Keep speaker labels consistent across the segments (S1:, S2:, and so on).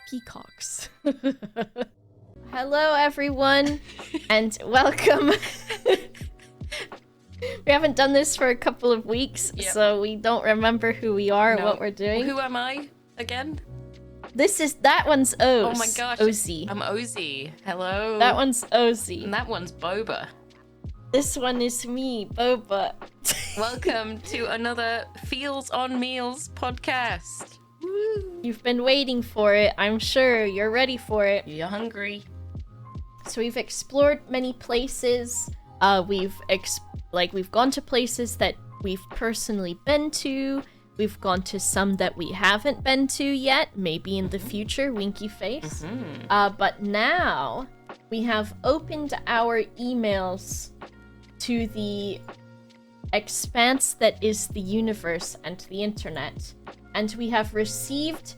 S1: peacocks. Hello, everyone, and welcome. We haven't done this for a couple of weeks, so we don't remember who we are or what we're doing.
S2: Who am I again?
S1: That one's Ose.
S2: Oh my gosh.
S1: Osie.
S2: I'm Osie. Hello.
S1: That one's Osie.
S2: And that one's Boba.
S1: This one is me, Boba.
S2: Welcome to another Feels on Meals podcast. Woo.
S1: You've been waiting for it. I'm sure you're ready for it.
S2: You're hungry.
S1: So we've explored many places. We've gone to places that we've personally been to. We've gone to some that we haven't been to yet, maybe in the future, winky face. But now we have opened our emails to the expanse that is the universe and the internet. And we have received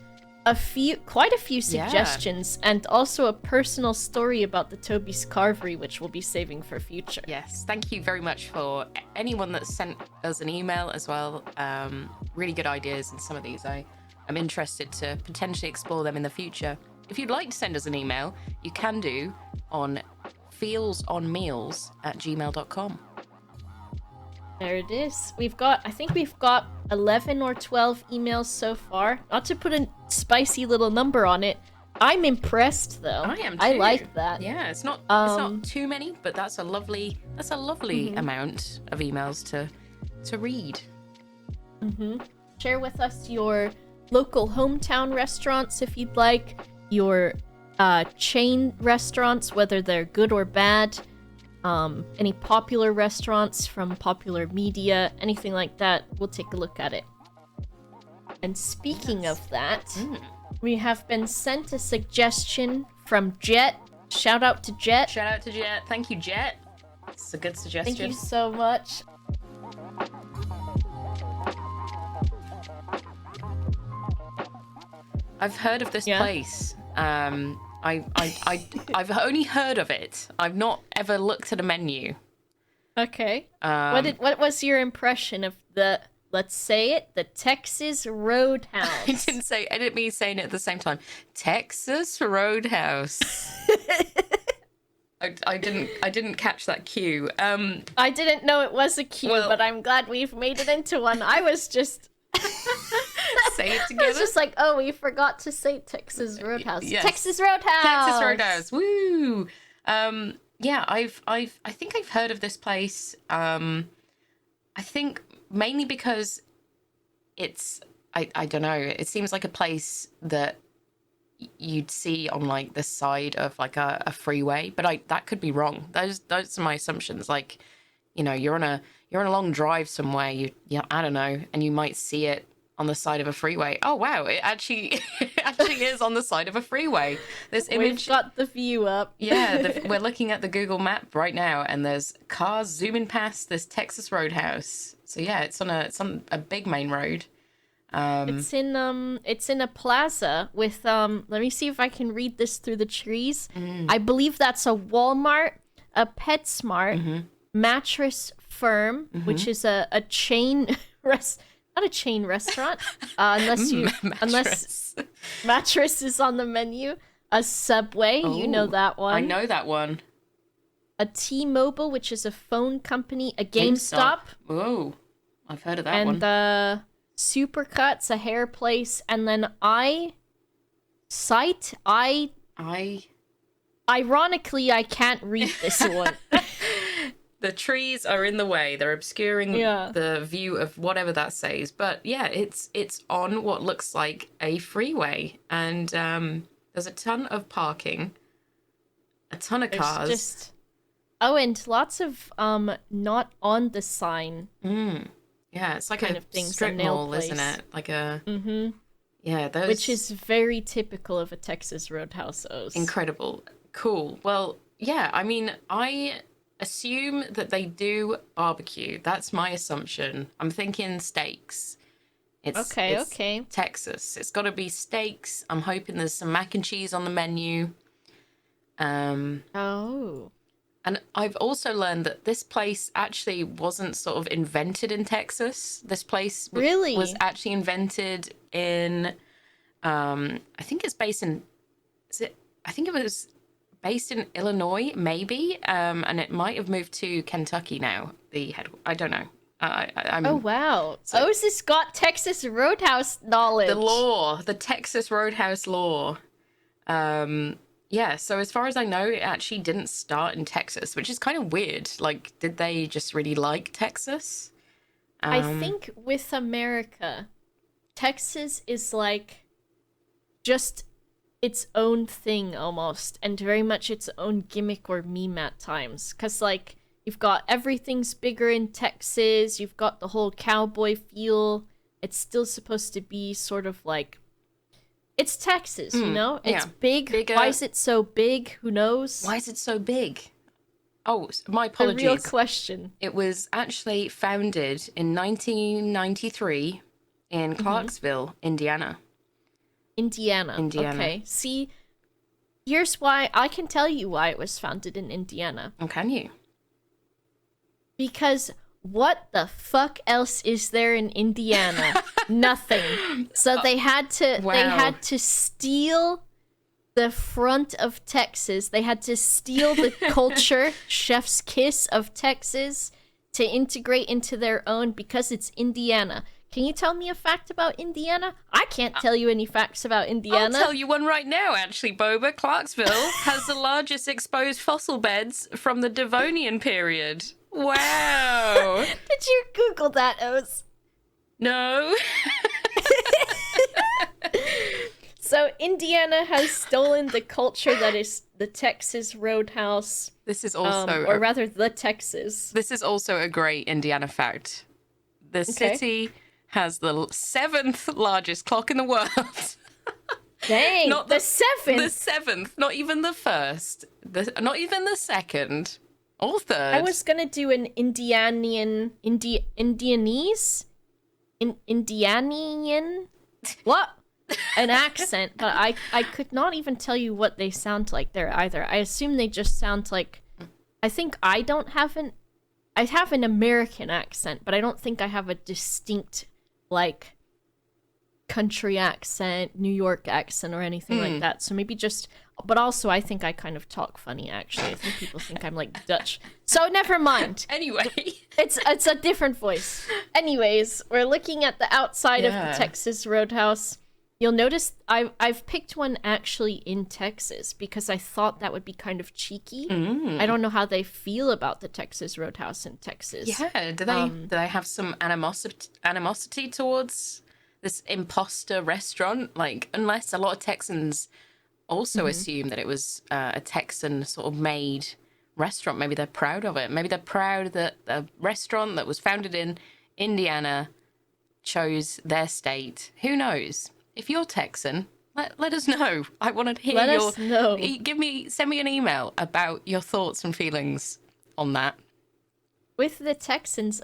S1: quite a few suggestions, and also a personal story about the Toby's Carvery, which we'll be saving for future.
S2: Yes, thank you very much for anyone that sent us an email as well. Really good ideas in some of these. I'm interested to potentially explore them in the future. If you'd like to send us an email, you can do on feelsonmeals@gmail.com.
S1: There it is. I think we've got 11 or 12 emails so far. Not to put a spicy little number on it. I'm impressed though.
S2: I am too.
S1: I like that.
S2: Yeah, it's not too many, but that's a lovely amount of emails to read.
S1: Share with us your local hometown restaurants if you'd like, your chain restaurants, whether they're good or bad. Any popular restaurants from popular media, anything like that, we'll take a look at it. And speaking of that, we have been sent a suggestion from Jet. Shout out to Jet.
S2: Shout out to Jet. Thank you, Jet. It's a good suggestion.
S1: Thank you so much.
S2: I've heard of this place. I've only heard of it. I've not ever looked at a menu.
S1: Okay. What was your impression of the, let's say it, the Texas Roadhouse?
S2: I didn't mean saying it at the same time. Texas Roadhouse. I didn't catch that cue.
S1: I didn't know it was a cue, but I'm glad we've made it into one. I was just
S2: say it together.
S1: I was just like, oh, we forgot to say Texas Roadhouse.
S2: Yes.
S1: Texas Roadhouse.
S2: Texas Roadhouse. Woo. Yeah, I think I've heard of this place. I think mainly because it's I don't know. It seems like a place that you'd see on like the side of like a freeway, but that could be wrong. Those are my assumptions. Like, you know, you're on a long drive somewhere. I don't know, and you might see it on the side of a freeway. Oh wow, it actually is on the side of a freeway. This image.
S1: We've got the view up.
S2: Yeah, we're looking at the Google map right now, and there's cars zooming past this Texas Roadhouse. So yeah, it's on a big main road.
S1: It's in a plaza with let me see if I can read this through the trees. I believe that's a Walmart, a PetSmart, Mattress Firm, which is a chain not a chain restaurant, unless mattress is on the menu. A Subway, you know that one.
S2: I know that one.
S1: A T-Mobile, which is a phone company. A GameStop.
S2: Oh, I've heard of that one.
S1: And Supercuts, a hair place, and then ironically, I can't read this one.
S2: The trees are in the way. They're obscuring the view of whatever that says. But yeah, it's on what looks like a freeway. And there's a ton of parking. A ton of cars.
S1: And lots of not on the sign.
S2: Yeah, it's like
S1: kind
S2: a
S1: of things,
S2: strip
S1: a nail
S2: mall,
S1: place.
S2: isn't it? Like a... Yeah, those...
S1: Which is very typical of a Texas Roadhouse.
S2: Incredible. Cool. Well, yeah, I mean, I assume that they do barbecue. That's my assumption. I'm thinking steaks. It's
S1: okay.
S2: Texas. It's got to be steaks. I'm hoping there's some mac and cheese on the menu. And I've also learned that this place actually wasn't sort of invented in Texas. This place was actually invented in, I think it's based in is it? I think it was based in Illinois, maybe, and it might have moved to Kentucky now. I don't know. I'm.
S1: Oh wow! Osie's got Texas Roadhouse knowledge.
S2: The Texas Roadhouse law. Yeah. So as far as I know, it actually didn't start in Texas, which is kind of weird. Like, did they just really like Texas?
S1: I think with America, Texas is like just its own thing almost, and very much its own gimmick or meme at times. Cause like you've got everything's bigger in Texas, you've got the whole cowboy feel. It's still supposed to be sort of like it's Texas, you know? It's big. Bigger. Why is it so big? Who knows?
S2: Why is it so big? Oh, my apologies.
S1: A real question.
S2: It was actually founded in 1993 in Clarksville, Indiana.
S1: Indiana. Okay. See, here's why I can tell you why it was founded in Indiana.
S2: Oh, can you?
S1: Because what the fuck else is there in Indiana? Nothing. So they had to steal the front of Texas. They had to steal the culture, chef's kiss of Texas, to integrate into their own because it's Indiana. Can you tell me a fact about Indiana? I can't tell you any facts about Indiana.
S2: I'll tell you one right now, actually, Boba. Clarksville has the largest exposed fossil beds from the Devonian period. Wow.
S1: Did you Google that, Oz?
S2: No.
S1: So Indiana has stolen the culture that is the Texas Roadhouse.
S2: This is also...
S1: or rather, the Texas.
S2: This is also a great Indiana fact. The city has the 7th largest clock in the world.
S1: Dang,
S2: not
S1: the 7th?
S2: The 7th, not even the 1st. Not even the 2nd. Or 3rd.
S1: I was gonna do an Indianian... Indianese? Indianian? What? An accent, but I could not even tell you what they sound like there either. I assume they just sound like... I think I have an American accent, but I don't think I have a distinct, like, country accent, New York accent, or anything like that. So maybe just... But also, I think I kind of talk funny, actually. I think people think I'm, like, Dutch. So never mind.
S2: Anyway.
S1: It's a different voice. Anyways, we're looking at the outside of the Texas Roadhouse. You'll notice I've picked one actually in Texas because I thought that would be kind of cheeky. I don't know how they feel about the Texas Roadhouse in Texas.
S2: Yeah, do they have some animosity towards this imposter restaurant? Like, unless a lot of Texans also assume that it was a Texan sort of made restaurant. Maybe they're proud of it. Maybe they're proud that a restaurant that was founded in Indiana chose their state. Who knows? If you're Texan, let us know. I want to hear
S1: us know.
S2: Send me an email about your thoughts and feelings on that.
S1: With the Texans,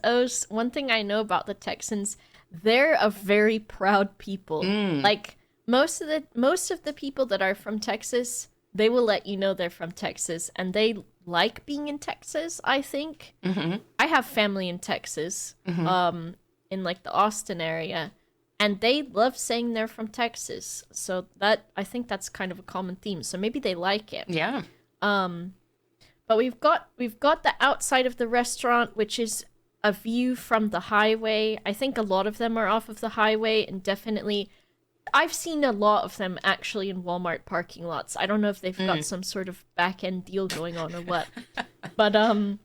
S1: one thing I know about the Texans, they're a very proud people. Like most of the people that are from Texas, they will let you know they're from Texas, and they like being in Texas, I think. I have family in Texas, in like the Austin area. And they love saying they're from Texas. So I think that's kind of a common theme. So maybe they like it.
S2: Yeah.
S1: But we've got the outside of the restaurant, which is a view from the highway. I think a lot of them are off of the highway, and definitely I've seen a lot of them actually in Walmart parking lots. I don't know if they've got some sort of back end deal going on or what. But
S2: you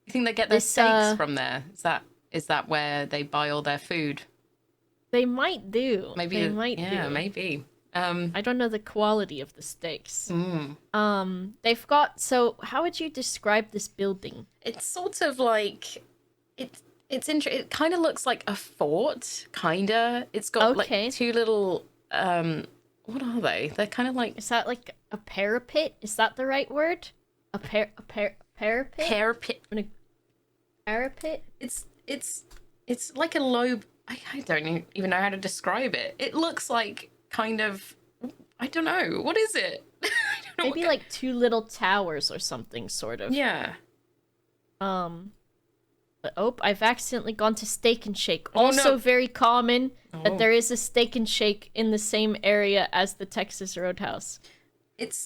S2: think they get their steaks from there? Is that where they buy all their food?
S1: They might do.
S2: Maybe.
S1: They might do.
S2: Yeah, maybe.
S1: I don't know the quality of the steaks. They've got... So, how would you describe this building?
S2: It's sort of like... It kind of looks like a fort, kinda. It's got like two little... what are they? They're kind of like...
S1: Is that like a parapet? Is that the right word? A parapet?
S2: Parapet.
S1: Parapet?
S2: It's like a low... I don't even know how to describe it. It looks like kind of... I don't know. What is it? I don't know.
S1: Maybe like two little towers or something, sort of.
S2: Yeah.
S1: But, I've accidentally gone to Steak and Shake. Also very common that there is a Steak and Shake in the same area as the Texas Roadhouse.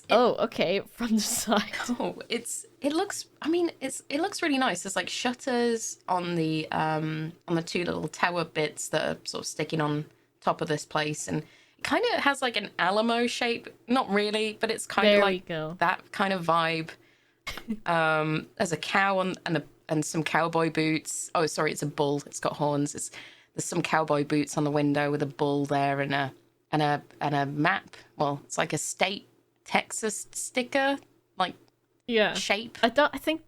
S1: Oh, okay, from the side.
S2: Oh, it looks. I mean, it looks really nice. There's like shutters on the two little tower bits that are sort of sticking on top of this place, and it kind of has like an Alamo shape. Not really, but it's kind of like that kind of vibe. There's a cow and some cowboy boots. Oh, sorry, it's a bull. It's got horns. There's some cowboy boots on the window with a bull there and a map. Well, it's like a state Texas sticker, like shape.
S1: I think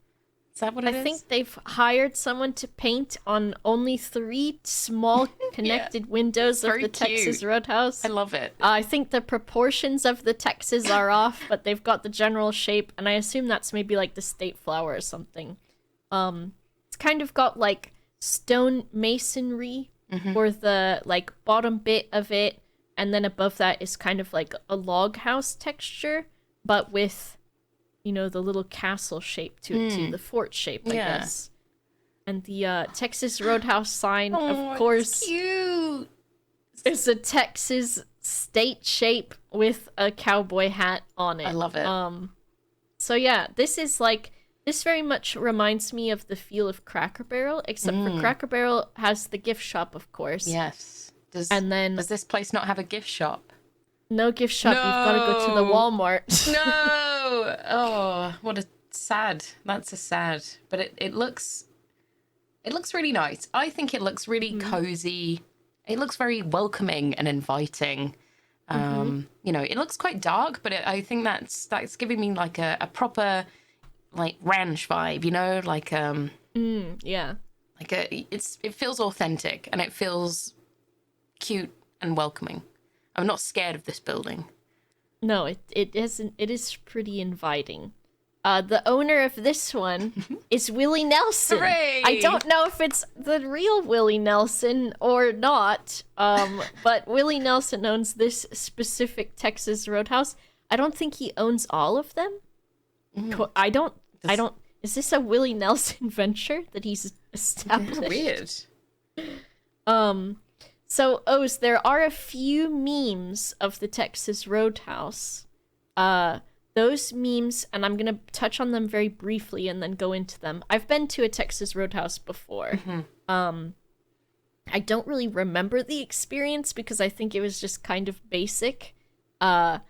S2: is that what it is?
S1: I think they've hired someone to paint on only 3 small connected windows of the Texas Roadhouse.
S2: I love it.
S1: I think the proportions of the Texas are off, but they've got the general shape, and I assume that's maybe like the state flower or something. It's kind of got like stone masonry for the like bottom bit of it, and then above that is kind of like a log house texture, but with, you know, the little castle shape to it too, the fort shape, I guess. And the Texas Roadhouse sign, of course,
S2: it's cute.
S1: Is a Texas state shape with a cowboy hat on it.
S2: I love it.
S1: So yeah, this very much reminds me of the feel of Cracker Barrel, except for Cracker Barrel has the gift shop, of course.
S2: Yes. Does this place not have a gift shop?
S1: No gift shop. No! You've got to go to the Walmart.
S2: No! Oh, that's a sad. But it looks really nice. I think it looks really cozy. It looks very welcoming and inviting. You know, it looks quite dark, but I think that's giving me like a proper like ranch vibe, you know, like
S1: yeah,
S2: like it feels authentic and it feels cute and welcoming. I'm not scared of this building.
S1: No, it isn't. It is pretty inviting. The owner of this one is Willie Nelson.
S2: Hooray!
S1: I don't know if it's the real Willie Nelson or not, but Willie Nelson owns this specific Texas Roadhouse. I don't think he owns all of them. I don't. Is this a Willie Nelson venture that he's established?
S2: Weird.
S1: So, Oz, there are a few memes of the Texas Roadhouse. Those memes, and I'm going to touch on them very briefly and then go into them. I've been to a Texas Roadhouse before. I don't really remember the experience because I think it was just kind of basic. The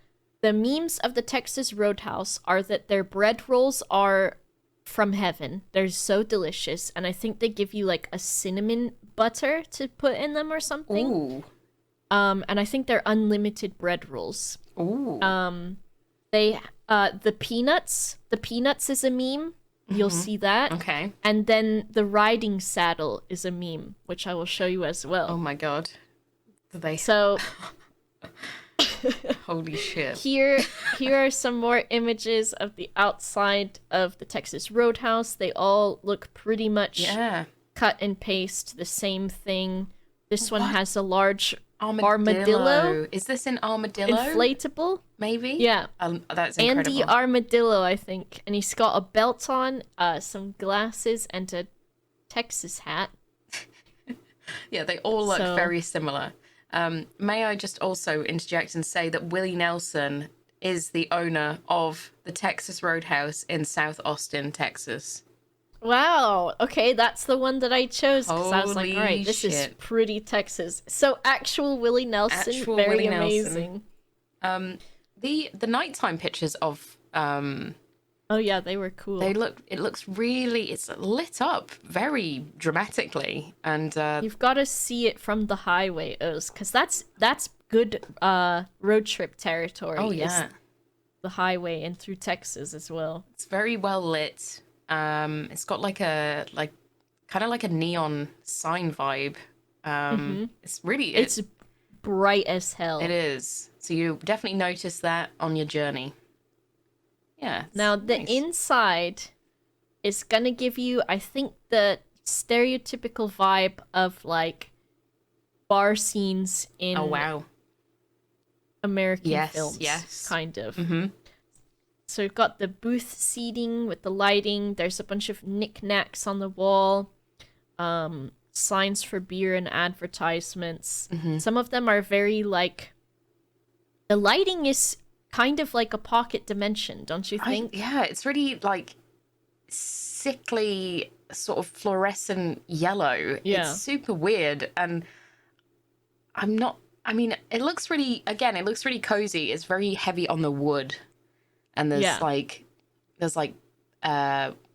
S1: memes of the Texas Roadhouse are that their bread rolls are from heaven. They're so delicious, and I think they give you like a cinnamon butter to put in them or something.
S2: Ooh.
S1: And I think they're unlimited bread rolls.
S2: Ooh.
S1: The peanuts is a meme. You'll see that.
S2: Okay.
S1: And then the riding saddle is a meme, which I will show you as well.
S2: Oh my god.
S1: So
S2: holy shit.
S1: Here are some more images of the outside of the Texas Roadhouse. They all look pretty much cut and paste the same thing. This one has a large armadillo.
S2: Is this an armadillo?
S1: Inflatable?
S2: Maybe?
S1: Yeah.
S2: That's incredible.
S1: Andy Armadillo, I think. And he's got a belt on, some glasses, and a Texas hat.
S2: Yeah, they all look very similar. May I just also interject and say that Willie Nelson is the owner of the Texas Roadhouse in South Austin, Texas.
S1: Wow. Okay, that's the one that I chose because I was like, all right, this is pretty Texas. So actual Willie Nelson, very Willie amazing.
S2: Nelson. The nighttime pictures of
S1: oh yeah, they were cool.
S2: It's lit up very dramatically, and
S1: you've got to see it from the highway, Oz, because that's good road trip territory.
S2: Oh yeah,
S1: the highway and through Texas as well.
S2: It's very well lit. It's got kind of like a neon sign vibe. It's
S1: bright as hell.
S2: It is. So you definitely notice that on your journey. Yeah.
S1: Now the inside is gonna give you, I think, the stereotypical vibe of like bar scenes in American films. Yes. Kind of. Mm-hmm. So we've got the booth seating with the lighting. There's a bunch of knickknacks on the wall. Signs for beer and advertisements. Mm-hmm. Some of them are very like... The lighting is kind of like a pocket dimension, don't you think?
S2: Yeah, it's really like sickly, sort of fluorescent yellow.
S1: Yeah.
S2: It's super weird, and I'm not. I mean, it looks really. Again, it looks really cozy. It's very heavy on the wood, and there's like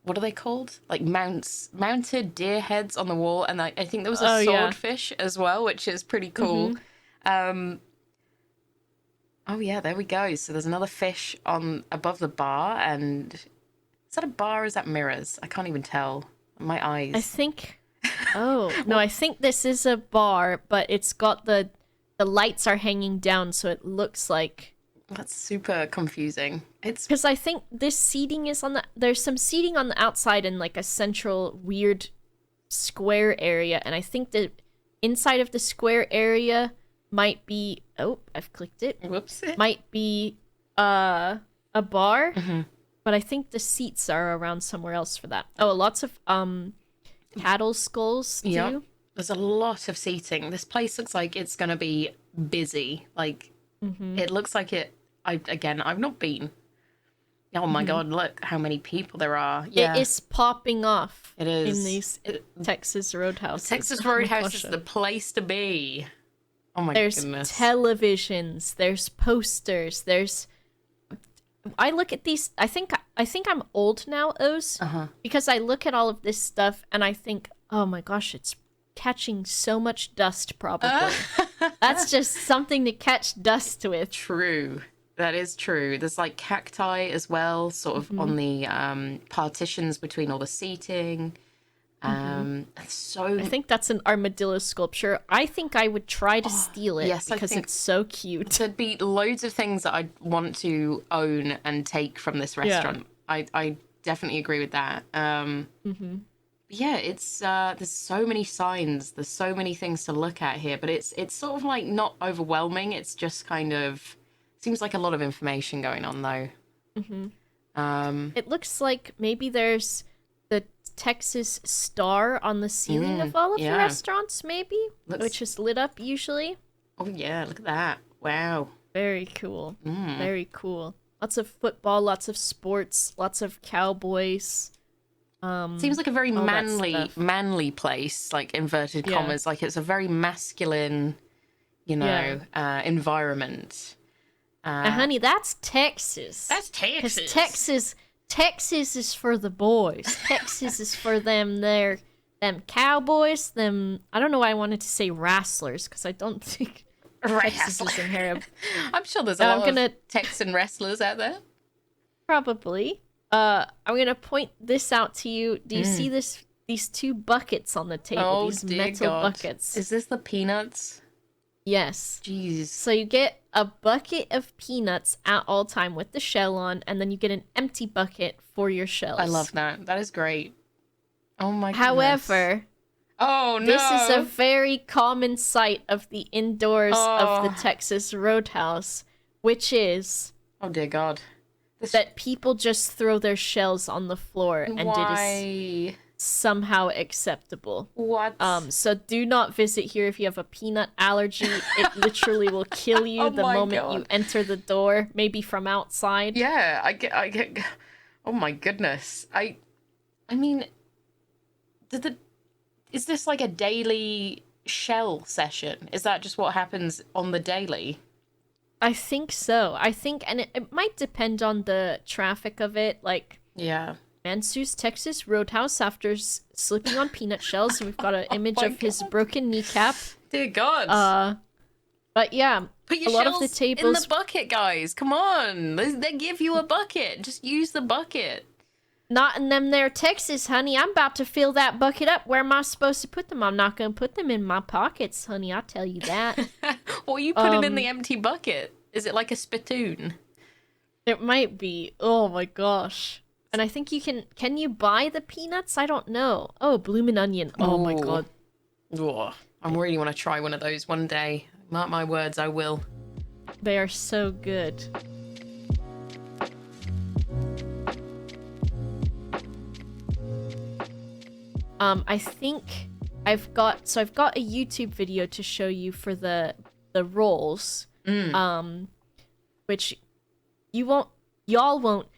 S2: what are they called? Like mounted deer heads on the wall, and I think there was a swordfish as well, which is pretty cool. Oh yeah, there we go. So there's another fish on above the bar, and is that a bar or is that mirrors? I can't even tell. My eyes.
S1: I think. Oh no, I think this is a bar, but it's got the lights are hanging down, so it looks like.
S2: That's super confusing. It's
S1: because I think this seating is there's some seating on the outside in like a central weird square area, and I think the inside of the square area might be I've clicked it.
S2: Whoops.
S1: Might be a bar, but I think the seats are around somewhere else for that. Oh, lots of cattle skulls too.
S2: Yeah, there's a lot of seating. This place looks like it's gonna be busy. Like it looks like it. I've not been. Oh my god! Look how many people there are. Yeah,
S1: it is popping off.
S2: It is
S1: in these Texas Roadhouse.
S2: Texas Roadhouse is the place to be. Oh my
S1: goodness! There's televisions. There's posters. There's. I look at these. I think I'm old now, Oz, because I look at all of this stuff and I think, oh my gosh, it's catching so much dust. Probably that's just something to catch dust with.
S2: True. That is true. There's like cacti as well, sort of on the partitions between all the seating. So
S1: I think that's an armadillo sculpture. I think I would try to steal it because it's so cute. There'd
S2: be loads of things that I'd want to own and take from this restaurant. Yeah. I definitely agree with that. Yeah, it's there's so many signs. There's so many things to look at here, but it's sort of like not overwhelming. It's just kind of seems like a lot of information going on though.
S1: It looks like maybe there's the Texas star on the ceiling of all of the restaurants, maybe, which is lit up usually.
S2: Oh yeah, look at that! Wow,
S1: very cool. Very cool. Lots of football, lots of sports, lots of cowboys.
S2: Seems like a very manly place, like inverted commas. Like it's a very masculine, environment.
S1: Honey, that's Texas.
S2: That's Texas.
S1: Because Texas is for the boys. Texas is for them cowboys, them. I don't know why I wanted to say wrestlers, because I don't think Texas is in here.
S2: I'm sure there's a lot of Texan wrestlers out there.
S1: Probably. I'm gonna point this out to you. Do you see these two buckets on the table? These metal buckets.
S2: Is this the peanuts?
S1: Yes.
S2: Jeez.
S1: So you get a bucket of peanuts at all time with the shell on, and then you get an empty bucket for your shells.
S2: I love that. That is great. Oh my goodness.
S1: However, this is a very common sight of the indoors of the Texas Roadhouse, which is...
S2: Oh dear God.
S1: That people just throw their shells on the floor, and it is somehow acceptable.
S2: What?
S1: So do not visit here if you have a peanut allergy. It literally will kill you the moment you enter the door, maybe from outside.
S2: Yeah, I get. Oh my goodness. I mean, is this like a daily shell session? Is that just what happens on the daily?
S1: I think so. And it might depend on the traffic of it. Like, man sues Texas Roadhouse after slipping on peanut shells. We've got an image of his broken kneecap.
S2: Dear God.
S1: But yeah,
S2: put your
S1: lot
S2: shells
S1: of the tables
S2: in the bucket, guys. Come on, they give you a bucket. Just use the bucket.
S1: Not in them there, Texas, honey. I'm about to fill that bucket up. Where am I supposed to put them? I'm not going to put them in my pockets, honey. I'll tell you that.
S2: Or you put it in the empty bucket. Is it like a spittoon?
S1: It might be. Oh my gosh. And I think you can you buy the peanuts? I don't know. Oh, bloomin' onion. Oh my God.
S2: Oh, I really want to try one of those one day. Mark my words, I will.
S1: They are so good. I think I've got a YouTube video to show you for the rolls. Which you won't, y'all won't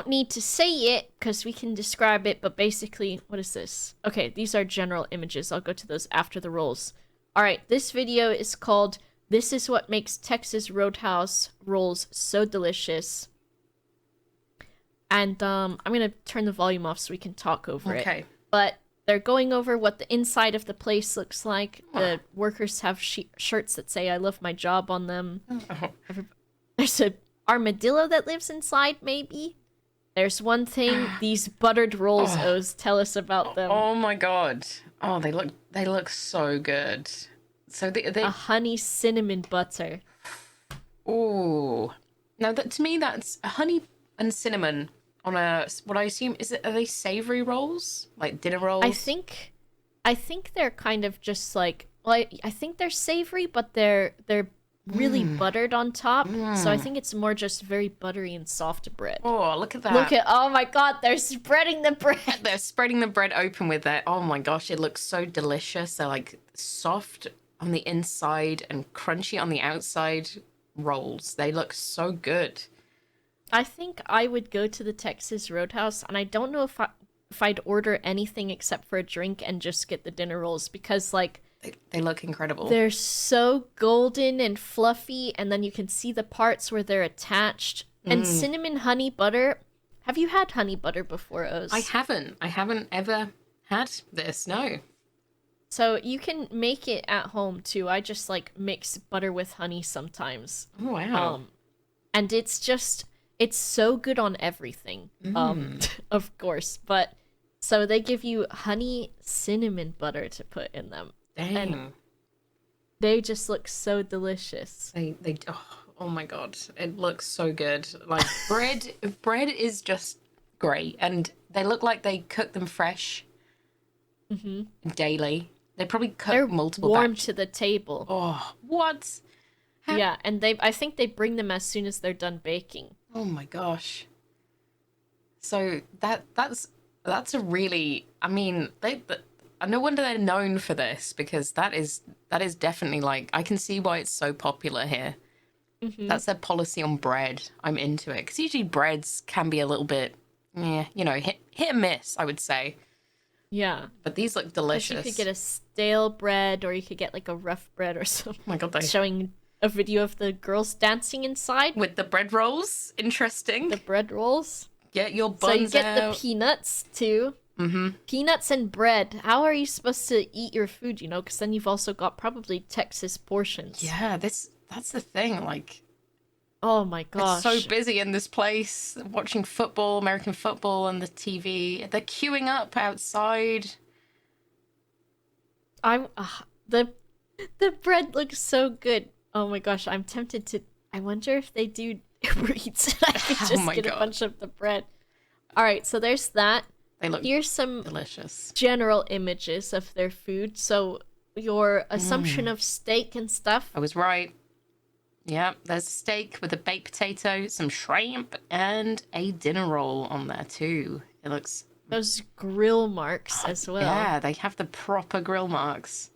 S1: need to say it because we can describe it, but basically, what is this? Okay, these are general images. I'll go to those after the rolls. All right, this video is called "This is what makes Texas Roadhouse rolls so delicious." And I'm gonna turn the volume off so we can talk over it.
S2: Okay.
S1: But they're going over what the inside of the place looks like. The workers have shirts that say "I love my job" on them. There's a armadillo that lives inside, maybe. There's one thing. These buttered rolls, Oz, tell us about them.
S2: Oh my god. Oh, they look so good. So they
S1: a honey cinnamon butter.
S2: Oh. Now that to me that's honey and cinnamon on a what I assume are they savory rolls? Like dinner rolls?
S1: I think they're kind of just like, well, I think they're savory, but they're really buttered on top. So I think it's more just very buttery and soft bread.
S2: Oh, look at that.
S1: Oh my god, they're spreading the bread.
S2: They're spreading the bread open with it. Oh my gosh, it looks so delicious. They're like soft on the inside and crunchy on the outside rolls. They look so good.
S1: I think I would go to the Texas Roadhouse, and I don't know if I'd order anything except for a drink and just get the dinner rolls, because like
S2: they look incredible.
S1: They're so golden and fluffy, and then you can see the parts where they're attached. And cinnamon honey butter. Have you had honey butter before, Oz?
S2: I haven't ever had this, no.
S1: So you can make it at home too. I just like mix butter with honey sometimes.
S2: Oh wow.
S1: And it's so good on everything. Of course, but so they give you honey cinnamon butter to put in them.
S2: Dang.
S1: And they just look so delicious.
S2: Oh my god, it looks so good. Like bread is just great, and they look like they cook them fresh daily. They probably cook multiple
S1: warm
S2: batches.
S1: to the table.
S2: Oh, what?
S1: Yeah, and I think they bring them as soon as they're done baking.
S2: Oh my gosh. So that's a really, I mean, no wonder they're known for this, because that is definitely like, I can see why it's so popular here. That's their policy on bread. I'm into it, because usually breads can be a little bit, hit and miss, I would say.
S1: Yeah.
S2: But these look delicious.
S1: You could get a stale bread, or you could get like a rough bread or something.
S2: Oh my god,
S1: showing a video of the girls dancing inside.
S2: With the bread rolls. Interesting.
S1: The bread rolls.
S2: Get your buns out.
S1: So you get the peanuts too. Peanuts and bread. How are you supposed to eat your food, because then you've also got probably Texas portions.
S2: Yeah, that's the thing, like,
S1: oh my gosh,
S2: it's so busy in this place, watching football, American football on the TV. They're queuing up outside.
S1: The bread looks so good. Oh my gosh, I'm tempted to. I wonder if they do Uber Eats. I could just get a bunch of the bread. All right, so there's that.
S2: They look
S1: Here's some
S2: delicious
S1: general images of their food. So your assumption of steak and stuff.
S2: I was right. Yeah, there's a steak with a baked potato, some shrimp, and a dinner roll on there too. It looks...
S1: Those grill marks as well.
S2: Yeah, they have the proper grill marks.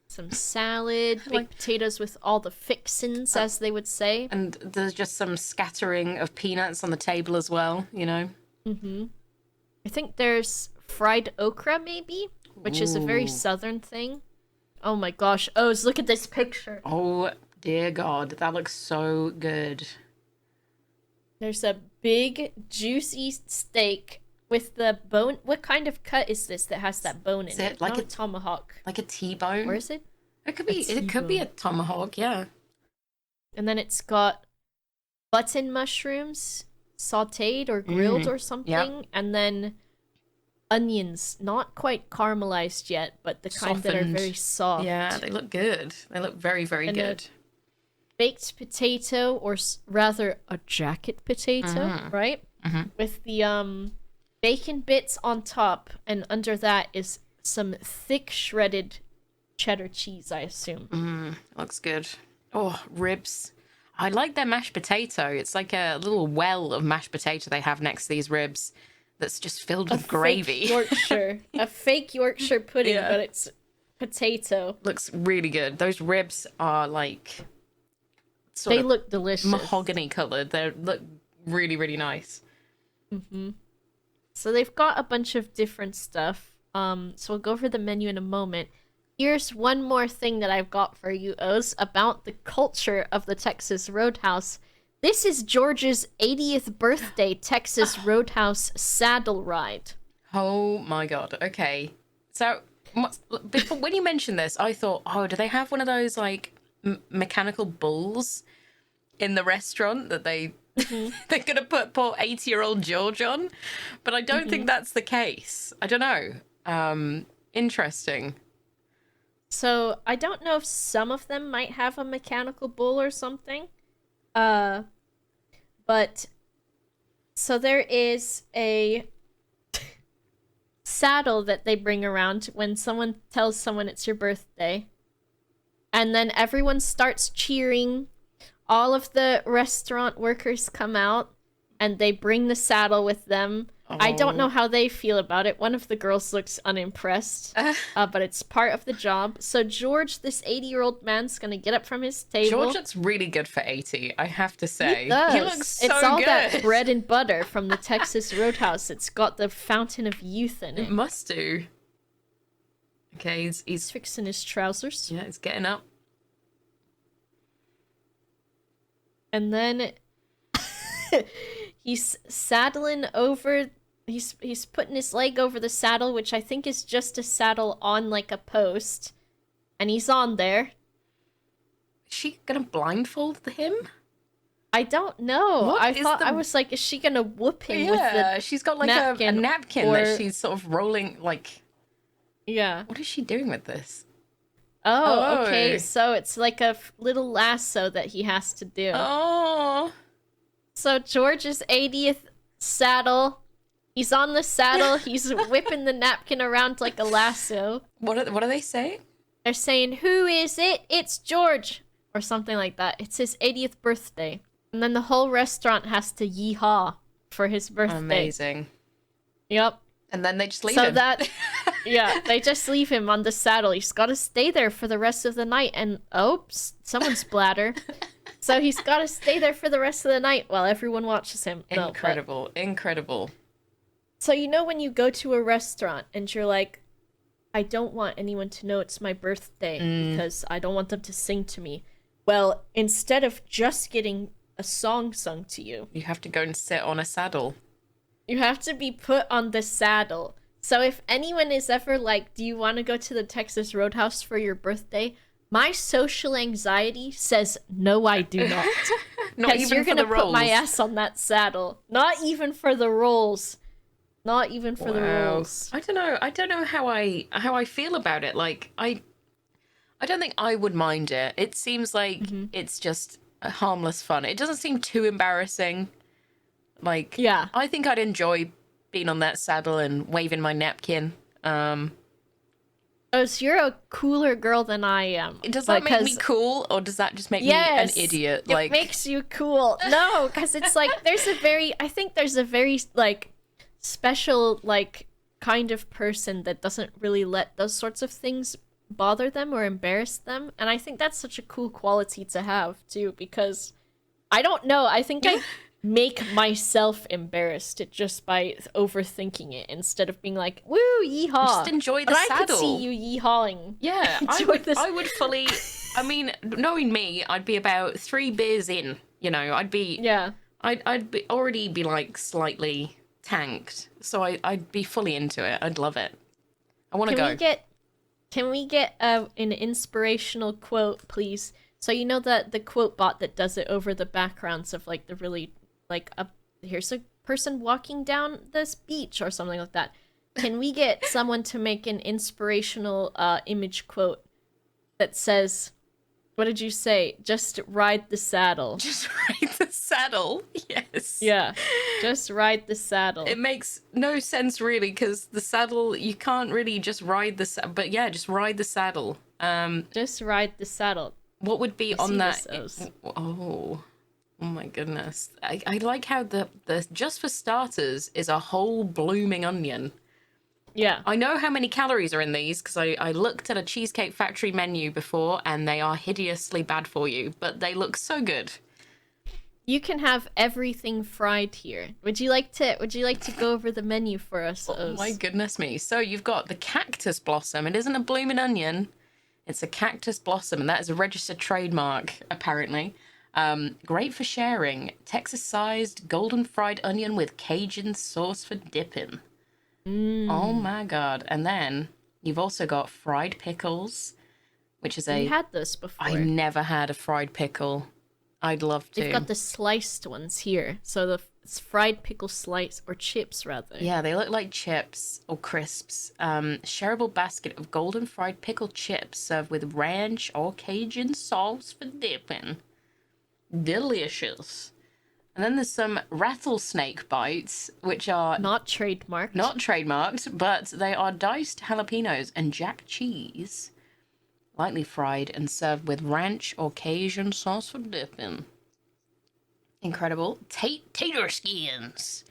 S1: Some salad, baked potatoes with all the fixins, as they would say.
S2: And there's just some scattering of peanuts on the table as well,
S1: I think there's fried okra, maybe, which is a very southern thing. Oh my gosh. Oz, look at this picture.
S2: Oh, dear God. That looks so good.
S1: There's a big, juicy steak with the bone. What kind of cut is this that has that bone in it?
S2: Like
S1: Not
S2: a
S1: tomahawk.
S2: Like a T-bone?
S1: Or is it?
S2: It could be a tomahawk, yeah.
S1: And then it's got button mushrooms, sautéed or grilled or something. Yep. And then onions, not quite caramelized yet, but the kind that are very soft.
S2: Yeah, they look good. They look very, very good.
S1: Baked potato, or rather a jacket potato, right? With the bacon bits on top, and under that is some thick shredded cheddar cheese, I assume.
S2: Looks good. Oh, ribs. I like their mashed potato. It's like a little well of mashed potato they have next to these ribs that's just filled with gravy.
S1: A fake Yorkshire pudding, but it's potato.
S2: Looks really good. Those ribs are like sort
S1: They
S2: of
S1: look delicious.
S2: mahogany colored. They look really, really nice.
S1: So they've got a bunch of different stuff. So we'll go over the menu in a moment. Here's one more thing that I've got for you, Oz, about the culture of the Texas Roadhouse. This is George's 80th birthday Texas Roadhouse saddle ride.
S2: Oh my god. Okay. So before, when you mentioned this, I thought, oh, do they have one of those like mechanical bulls in the restaurant that they're gonna put poor 80-year-old George on? But I don't think that's the case. I don't know. Interesting.
S1: So I don't know if some of them might have a mechanical bull or something. But so there is a saddle that they bring around when someone tells someone it's your birthday. And then everyone starts cheering. All of the restaurant workers come out and they bring the saddle with them. Oh. I don't know how they feel about it. One of the girls looks unimpressed, but it's part of the job. So George, this 80-year-old man's gonna get up from his table.
S2: George looks really good for 80, I have to say.
S1: He does.
S2: He looks so
S1: it's all
S2: good.
S1: That bread and butter from the Texas Roadhouse. It's got the fountain of youth in it.
S2: It must do. Okay, he's
S1: fixing his trousers.
S2: Yeah, he's getting up.
S1: And then he's saddling over. He's putting his leg over the saddle, which I think is just a saddle on like a post, and he's on there.
S2: Is she gonna blindfold him?
S1: I don't know.
S2: I
S1: was like, is she gonna whoop him with the
S2: she's got like
S1: napkin,
S2: a napkin that she's sort of rolling like.
S1: Yeah.
S2: What is she doing with this?
S1: Oh, okay. So it's like a little lasso that he has to do.
S2: Oh.
S1: So George's 80th saddle. He's on the saddle. He's whipping the napkin around like a lasso.
S2: What are they saying?
S1: They're saying, "Who is it? It's George," or something like that. It's his 80th birthday, and then the whole restaurant has to yee-haw for his birthday.
S2: Amazing.
S1: Yep.
S2: And then they just leave him.
S1: Yeah, they just leave him on the saddle. He's got to stay there for the rest of the night. And someone's bladder. So he's got to stay there for the rest of the night while everyone watches him.
S2: Incredible, incredible.
S1: So you know when you go to a restaurant and you're like, I don't want anyone to know it's my birthday because I don't want them to sing to me. Well, instead of just getting a song sung to you,
S2: you have to go and sit on a saddle.
S1: You have to be put on the saddle. So if anyone is ever like, do you want to go to the Texas Roadhouse for your birthday? My social anxiety says, no, I do not.
S2: Not even
S1: you're
S2: for
S1: gonna
S2: the rolls.
S1: put my ass on that saddle. Not even for the rolls. Not even for the rolls.
S2: I don't know how I feel about it. Like I don't think I would mind it. It seems like it's just a harmless fun. It doesn't seem too embarrassing. Like,
S1: yeah,
S2: I think I'd enjoy being on that saddle and waving my napkin.
S1: Oh, so you're a cooler girl than I am.
S2: Does that make me cool, or does that just make me an idiot?
S1: It makes you cool. No, because it's like I think there's a very like special like kind of person that doesn't really let those sorts of things bother them or embarrass them, and I think that's such a cool quality to have too. Because I don't know, I think I make myself embarrassed just by overthinking it instead of being like, woo, yeehaw.
S2: Just enjoy the saddle.
S1: I could see you yeehawing.
S2: Yeah, I would fully, I mean, knowing me, I'd be about 3 beers in, you know, I'd be already be like slightly tanked. So I'd be fully into it. I'd love it. I want to go.
S1: Can we get an inspirational quote, please? So you know that the quote bot that does it over the backgrounds of like the really like here's a person walking down this beach or something like that. Can we get someone to make an inspirational image quote that says, what did you say? Just ride the saddle.
S2: Just ride the saddle. Yes.
S1: Yeah. Just ride the saddle.
S2: It makes no sense really, because the saddle, you can't really just ride the saddle. But yeah, just ride the saddle.
S1: Just ride the saddle.
S2: What would be on that? Oh my goodness. I like how the just for starters is a whole blooming onion.
S1: Yeah.
S2: I know how many calories are in these because I looked at a Cheesecake Factory menu before, and they are hideously bad for you, but they look so good.
S1: You can have everything fried here. Would you like to go over the menu for us?
S2: Oh my goodness me. So you've got the cactus blossom. It isn't a blooming onion. It's a cactus blossom, and that is a registered trademark, apparently. Great for sharing. Texas-sized golden fried onion with Cajun sauce for dipping. Oh my god. And then you've also got fried pickles, which is
S1: We had this before.
S2: I never had a fried pickle. I'd love to.
S1: They've got the sliced ones here. So it's fried pickle slice, or chips rather.
S2: Yeah, they look like chips or crisps. Shareable basket of golden fried pickle chips served with ranch or Cajun sauce for dipping. Delicious. And then there's some Rattlesnake Bites, which are
S1: not trademarked.
S2: Not trademarked, but they are diced jalapenos and jack cheese. Lightly fried and served with ranch or Cajun sauce for dipping. Incredible. Tater skins.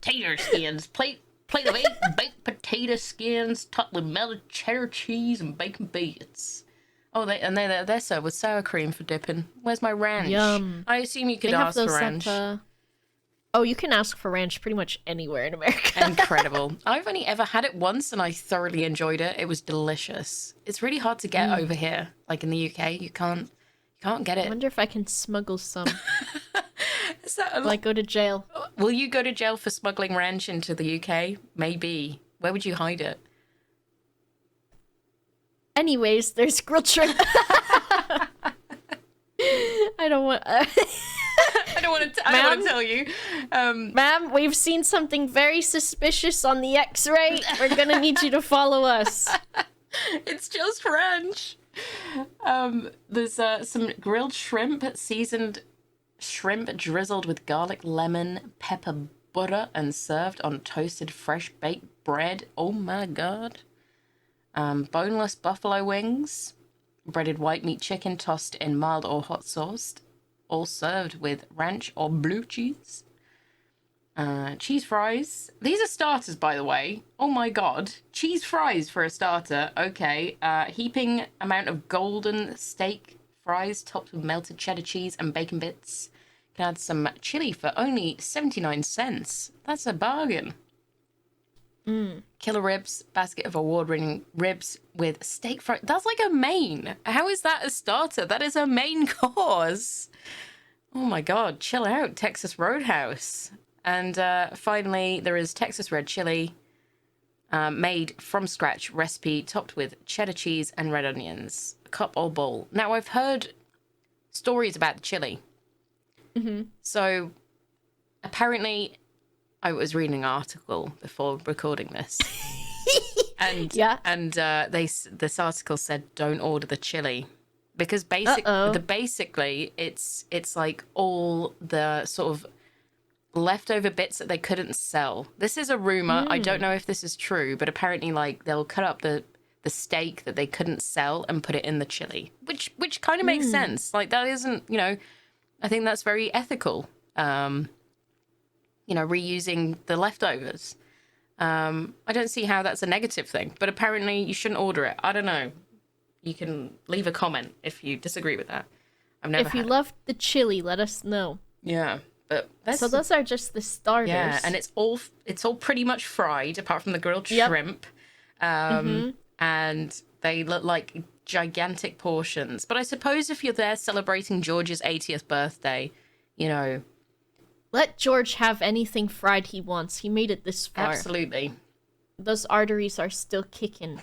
S2: Tater skins. Plate of 8 baked potato skins topped with melted cheddar cheese and bacon bits. Oh, they're served with sour cream for dipping. Where's my ranch?
S1: Yum.
S2: I assume you could ask for ranch.
S1: Oh, you can ask for ranch pretty much anywhere in America.
S2: Incredible. I've only ever had it once, and I thoroughly enjoyed it. It was delicious. It's really hard to get over here, like in the UK. You can't get it.
S1: I wonder if I can smuggle some.
S2: Is that
S1: Will I go to jail?
S2: Will you go to jail for smuggling ranch into the UK? Maybe. Where would you hide it?
S1: Anyways, there's grilled shrimp. I don't want
S2: to tell you.
S1: Ma'am, we've seen something very suspicious on the X-ray. We're gonna need you to follow us.
S2: It's just ranch. There's some grilled shrimp, seasoned shrimp drizzled with garlic, lemon, pepper, butter, and served on toasted fresh baked bread. Oh my god. Boneless buffalo wings, breaded white meat chicken tossed in mild or hot sauce, all served with ranch or blue cheese. Cheese fries. These are starters, by the way. Oh my god. Cheese fries for a starter. Okay. Heaping amount of golden steak fries topped with melted cheddar cheese and bacon bits. Can add some chili for only 79 cents. That's a bargain. Killer ribs, basket of award-winning ribs with steak fries. That's like a main. How is that a starter? That is a main course. Oh my god, chill out, Texas Roadhouse. And finally, there is Texas red chili, made from scratch recipe topped with cheddar cheese and red onions. A cup or bowl. Now, I've heard stories about the chili.
S1: Mm-hmm.
S2: So, apparently, I was reading an article before recording this. And this article said don't order the chili because basically it's like all the sort of leftover bits that they couldn't sell. This is a rumor. I don't know if this is true, but apparently like they'll cut up the steak that they couldn't sell and put it in the chili, which kind of makes sense. Like that isn't, I think that's very ethical. Reusing the leftovers. I don't see how that's a negative thing, but apparently you shouldn't order it. I don't know. You can leave a comment if you disagree with that.
S1: If you loved the chili, let us know.
S2: Yeah, but
S1: so those are just the starters.
S2: Yeah, and it's all pretty much fried apart from the grilled shrimp. And they look like gigantic portions. But I suppose if you're there celebrating George's 80th birthday,
S1: let George have anything fried he wants. He made it this far.
S2: Absolutely.
S1: Those arteries are still kicking.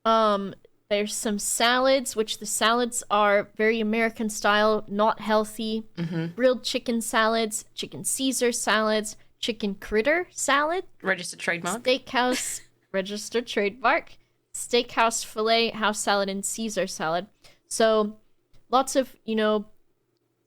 S1: There's some salads, which the salads are very American style, not healthy. Grilled chicken salads, chicken Caesar salads, chicken critter salad.
S2: Registered trademark.
S1: Steakhouse, registered trademark. Steakhouse filet, house salad, and Caesar salad. So lots of,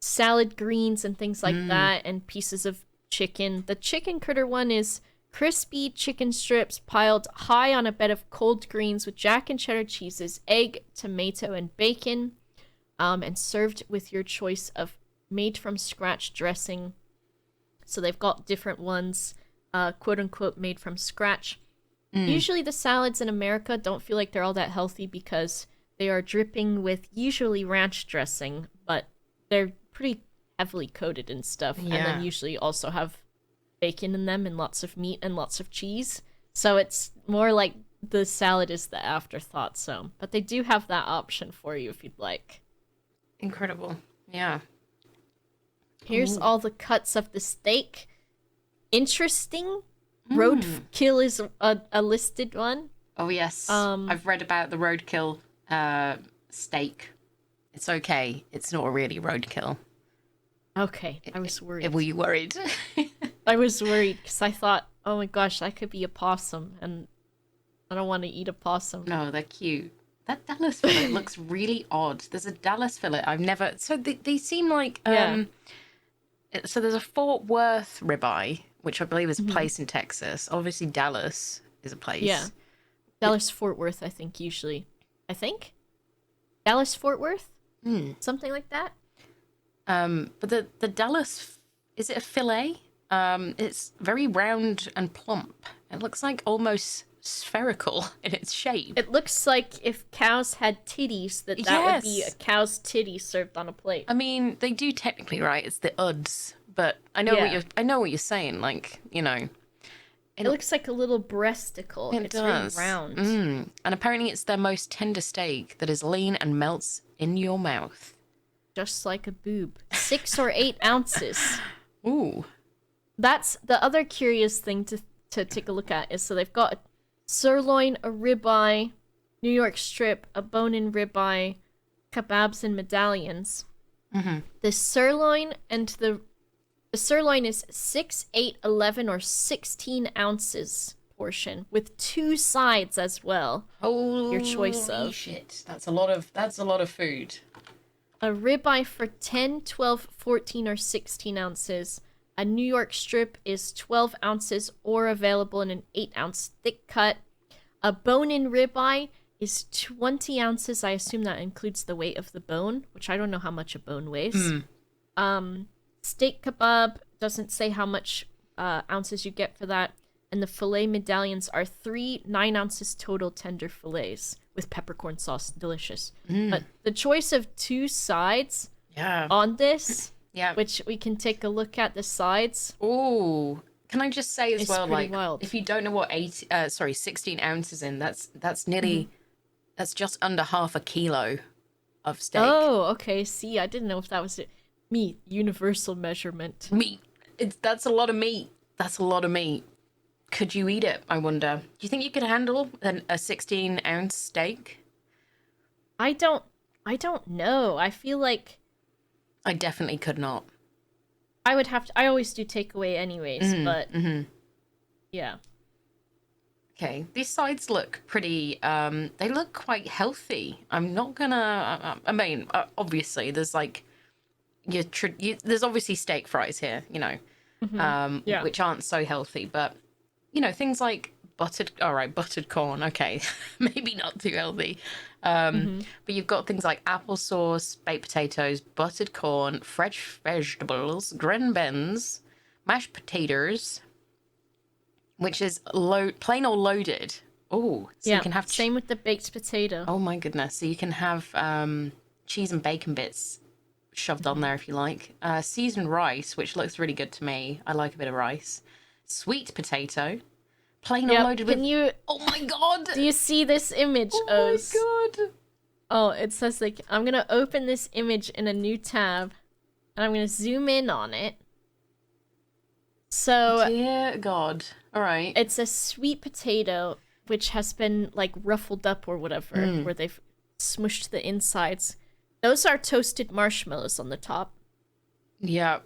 S1: salad greens and things like that, and pieces of chicken. The chicken critter one is crispy chicken strips piled high on a bed of cold greens with jack and cheddar cheeses, egg, tomato, and bacon, and served with your choice of made from scratch dressing. So they've got different ones. quote unquote made from scratch. Usually the salads in America don't feel like they're all that healthy because they are dripping with usually ranch dressing, but they're pretty heavily coated and stuff, and then usually also have bacon in them and lots of meat and lots of cheese. So it's more like the salad is the afterthought. So, but they do have that option for you if you'd like.
S2: Incredible. Yeah.
S1: Here's all the cuts of the steak. Interesting. Roadkill is a listed one.
S2: Oh yes. I've read about the roadkill steak. It's okay. It's not really roadkill.
S1: Okay, I was worried.
S2: Were you worried?
S1: I was worried because I thought, oh my gosh, that could be a possum, and I don't want to eat a possum.
S2: No, they're cute. That Dallas fillet looks really odd. There's a Dallas fillet I've never... So they seem like... So there's a Fort Worth ribeye, which I believe is a place in Texas. Obviously, Dallas is a place.
S1: Yeah. Dallas, Fort Worth, I think, usually. I think? Dallas, Fort Worth? Something like that?
S2: But the Dallas... Is it a fillet? It's very round and plump. It looks like almost spherical in its shape.
S1: It looks like if cows had titties, that would be a cow's titty served on a plate.
S2: I mean, they do technically, right? It's the uds, but I know what you're saying. Like, you know,
S1: it looks like a little breasticle. It's
S2: does.
S1: very round.
S2: And apparently, it's their most tender steak that is lean and melts in your mouth,
S1: just like a boob. 6 or 8 ounces.
S2: Ooh.
S1: That's the other curious thing to take a look at is so they've got a sirloin, a ribeye, New York strip, a bone-in ribeye, kebabs and medallions. The sirloin and the sirloin is 6, 8, 11, or 16 ounces portion with 2 sides as well.
S2: Holy
S1: your choice of
S2: shit. That's a lot of food.
S1: A ribeye for 10, 12, 14, or 16 ounces. A New York strip is 12 ounces or available in an 8-ounce thick cut. A bone-in ribeye is 20 ounces. I assume that includes the weight of the bone, which I don't know how much a bone weighs. Steak kebab doesn't say how much ounces you get for that. And the filet medallions are 3 9 ounces total tender fillets with peppercorn sauce. Delicious. But the choice of 2 sides on this...
S2: Yeah.
S1: Which we can take a look at the sides.
S2: Ooh. Can I just say as well, like,
S1: wild.
S2: if you don't know what 16 ounces in, that's nearly, that's just under half a kilo of steak.
S1: Oh, okay. See, I didn't know if that was it. Meat, universal measurement.
S2: Meat. That's a lot of meat. That's a lot of meat. Could you eat it, I wonder? Do you think you could handle a 16-ounce steak?
S1: I don't know. I feel like
S2: I definitely could not.
S1: I would have to. I always do takeaway anyways, but yeah.
S2: Okay, these sides look pretty. They look quite healthy. I'm not gonna. I mean, obviously, there's like there's obviously steak fries here, you know, which aren't so healthy, but you know, things like buttered corn. Okay, maybe not too healthy. But you've got things like applesauce, baked potatoes, buttered corn, fresh vegetables, green beans, mashed potatoes, which is plain or loaded. Oh, so you can have
S1: same with the baked potato.
S2: Oh my goodness! So you can have cheese and bacon bits shoved on there if you like. Seasoned rice, which looks really good to me. I like a bit of rice. Sweet potato. Plain or loaded with... Oh my god!
S1: Do you see this image, Oz?
S2: Oh my god!
S1: Oh, it says, like, I'm gonna open this image in a new tab, and I'm gonna zoom in on it. So...
S2: Dear god. Alright.
S1: It's a sweet potato, which has been, like, ruffled up or whatever, where they've smushed the insides. Those are toasted marshmallows on the top.
S2: Yeah.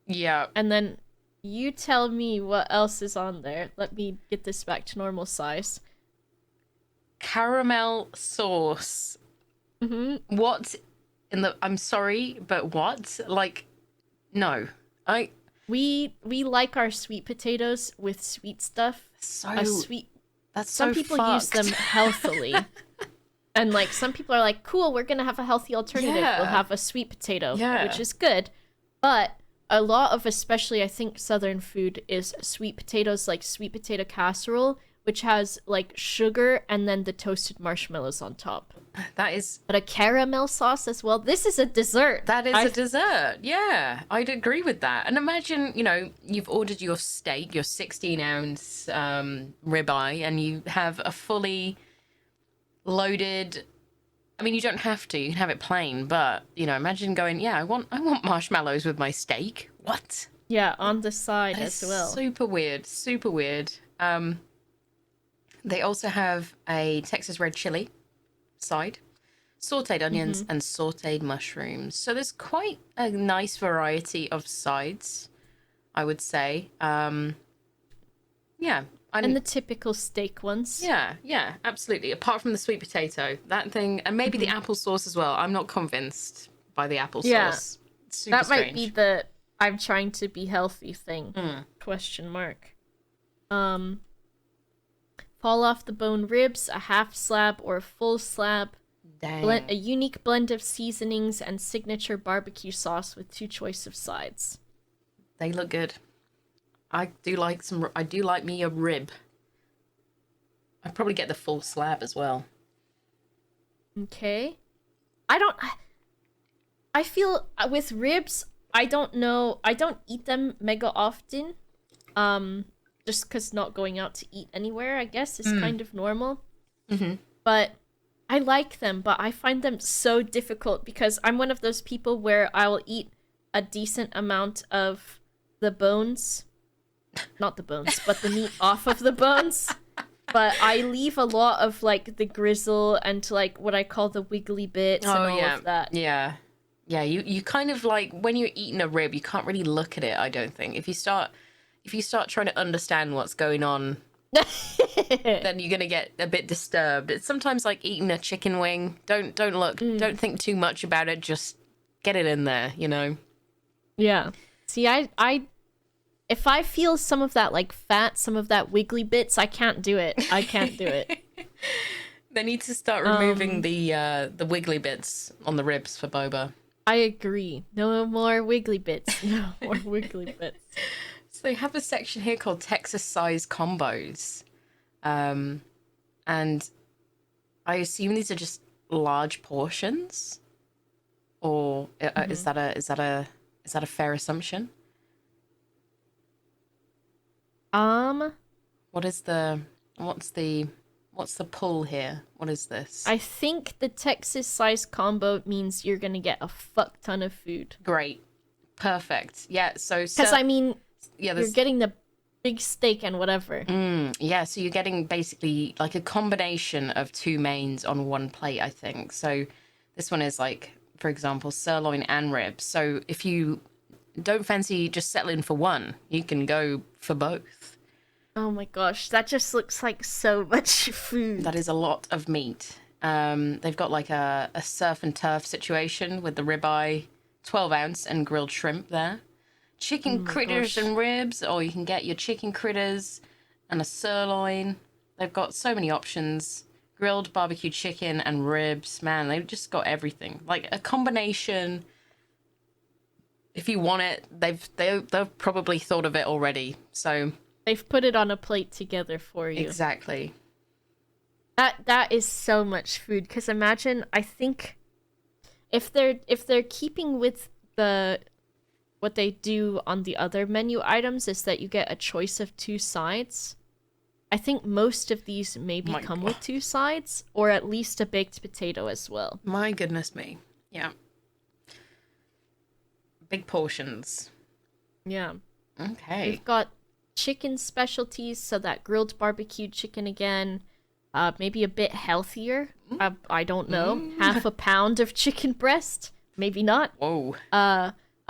S2: Yeah.
S1: And then... You tell me what else is on there. Let me get this back to normal size.
S2: Caramel sauce. What in the... I'm sorry, but what? Like, no.
S1: We like our sweet potatoes with sweet stuff.
S2: That's
S1: some
S2: so
S1: people
S2: fucked.
S1: use them healthily. And, like, some people are like, cool, we're gonna have a healthy alternative.
S2: Yeah.
S1: We'll have a sweet potato,
S2: Yeah.
S1: which is good. But... a lot of, especially I think Southern food, is sweet potatoes, like sweet potato casserole, which has like sugar and then the toasted marshmallows on top.
S2: That is...
S1: But a caramel sauce as well. This is a dessert.
S2: That is a dessert. Yeah, I'd agree with that. And imagine, you know, you've ordered your steak, your 16-ounce ribeye, and you have a fully loaded... I mean, you don't have to. You can have it plain, but, you know, imagine going, yeah, I want marshmallows with my steak. What?
S1: Yeah, on the side
S2: That's
S1: as well.
S2: Super weird. Super weird. They also have a Texas red chili side, sauteed onions, and sauteed mushrooms. So there's quite a nice variety of sides, I would say. Yeah.
S1: And the typical steak ones.
S2: Yeah, absolutely. Apart from the sweet potato, that thing, and maybe the applesauce as well. I'm not convinced by the applesauce.
S1: Yeah.
S2: Super
S1: that
S2: strange.
S1: might be the I'm trying to be healthy thing. Question mark. Fall off the bone ribs, a half slab or a full slab.
S2: Dang.
S1: A unique blend of seasonings and signature barbecue sauce with 2 choice of sides.
S2: They look good. I do like me a rib. I'd probably get the full slab as well.
S1: Okay. I feel with ribs, I don't know. I don't eat them mega often. Just because not going out to eat anywhere, I guess, is kind of normal. But I like them, but I find them so difficult because I'm one of those people where I will eat a decent amount of the bones. Not the bones, but the meat off of the bones. But I leave a lot of, like, the grizzle and, like, what I call the wiggly bits and all of that.
S2: Yeah. Yeah, you kind of, like, when you're eating a rib, you can't really look at it, I don't think. If you start trying to understand what's going on, then you're gonna get a bit disturbed. It's sometimes like eating a chicken wing. Don't look. Don't think too much about it. Just get it in there, you know.
S1: Yeah. See, I if I feel some of that like fat, some of that wiggly bits, I can't do it. I can't do it.
S2: They need to start removing the wiggly bits on the ribs for Boba.
S1: I agree. No more wiggly bits. No more wiggly bits.
S2: So they have a section here called Texas size combos. And I assume these are just large portions, or is that a fair assumption? What's the pull here? What is this?
S1: I think the Texas size combo means you're gonna get a fuck ton of food.
S2: Great, perfect. Yeah. So
S1: because I mean,
S2: yeah,
S1: you're getting the big steak and whatever.
S2: Yeah, so you're getting basically like a combination of 2 mains on one plate, I think. So this one is like, for example, sirloin and ribs. So if you don't fancy just settling for one, you can go for both.
S1: Oh my gosh, that just looks like so much food.
S2: That is a lot of meat. They've got like a surf and turf situation with the ribeye, 12-ounce, and grilled shrimp there. Chicken critters and ribs, or you can get your chicken critters and a sirloin. They've got so many options. Grilled barbecue chicken and ribs. Man, they've just got everything. Like a combination. If you want it, they've probably thought of it already. So
S1: they've put it on a plate together for you.
S2: Exactly.
S1: That is so much food. Because imagine, I think if they're keeping with what they do on the other menu items is that you get a choice of 2 sides. I think most of these maybe come with 2 sides, or at least a baked potato as well.
S2: My goodness me. Yeah. Big portions.
S1: Yeah.
S2: Okay.
S1: We've got chicken specialties, so that grilled barbecue chicken again. Maybe a bit healthier. I don't know. Half a pound of chicken breast. Maybe not.
S2: Whoa.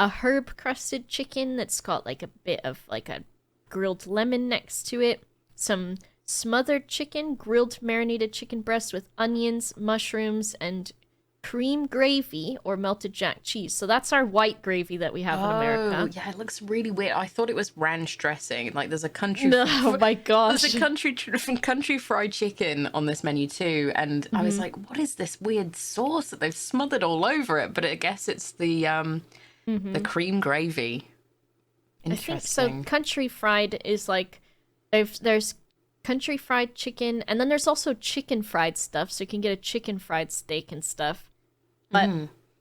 S1: A herb crusted chicken that's got like a bit of like a grilled lemon next to it. Some smothered chicken, grilled marinated chicken breast with onions, mushrooms, and cream gravy or melted jack cheese. So that's our white gravy that we have in America.
S2: Oh, yeah, it looks really weird. I thought it was ranch dressing. Like there's a country...
S1: No, oh my gosh.
S2: There's a country fried chicken on this menu too. And I was like, what is this weird sauce that they've smothered all over it? But I guess it's the cream gravy.
S1: I think so. Country fried is like there's country fried chicken, and then there's also chicken fried stuff. So you can get a chicken fried steak and stuff. But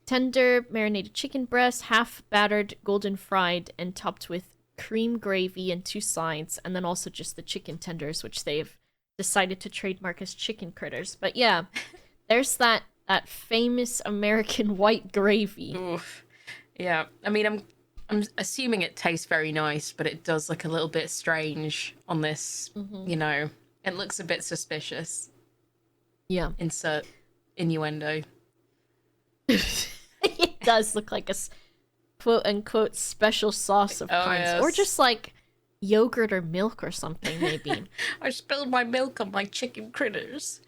S1: tender marinated chicken breast, half battered, golden fried, and topped with cream gravy and 2 sides, and then also just the chicken tenders, which they've decided to trademark as chicken critters. But yeah, there's that famous American white gravy.
S2: Oof. Yeah, I mean, I'm assuming it tastes very nice, but it does look a little bit strange on this. You know, it looks a bit suspicious.
S1: Yeah.
S2: Insert innuendo.
S1: It does look like a quote-unquote special sauce of kinds. Yes. Or just like yogurt or milk or something, maybe.
S2: I spilled my milk on my chicken critters.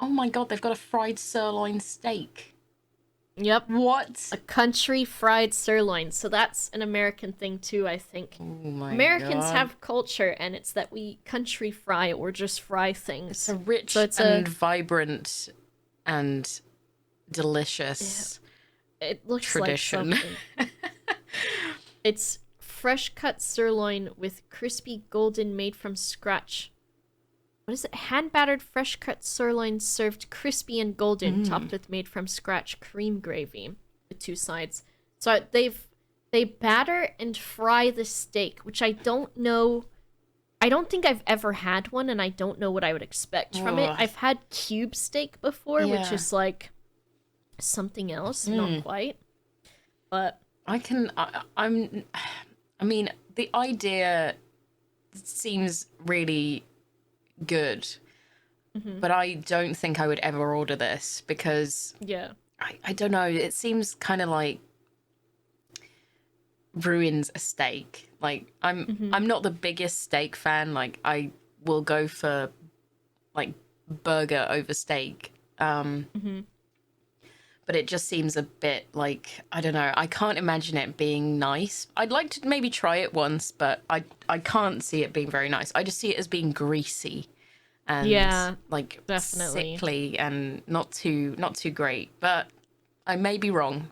S2: Oh my god, they've got a fried sirloin steak.
S1: Yep.
S2: What?
S1: A country fried sirloin. So that's an American thing too, I think.
S2: Oh my
S1: Americans
S2: god.
S1: have culture, and it's that we country fry or just fry things.
S2: It's a rich and vibrant and delicious
S1: it looks
S2: tradition.
S1: Like something. It's fresh cut sirloin with crispy golden made from scratch. What is it? Hand battered fresh cut sirloin served crispy and golden, topped with made from scratch cream gravy with 2 sides. So they batter and fry the steak, which I don't know. I don't think I've ever had one, and I don't know what I would expect from it. I've had cube steak before, which is like something else, not quite. But
S2: I mean, the idea seems really good, but I don't think I would ever order this because I don't know, it seems kind of like ruins a steak. Like I'm not the biggest steak fan. Like I will go for like burger over steak, but it just seems a bit like, I don't know, I can't imagine it being nice. I'd like to maybe try it once, but I can't see it being very nice. I just see it as being greasy and like
S1: definitely
S2: sickly and not too great. But I may be wrong.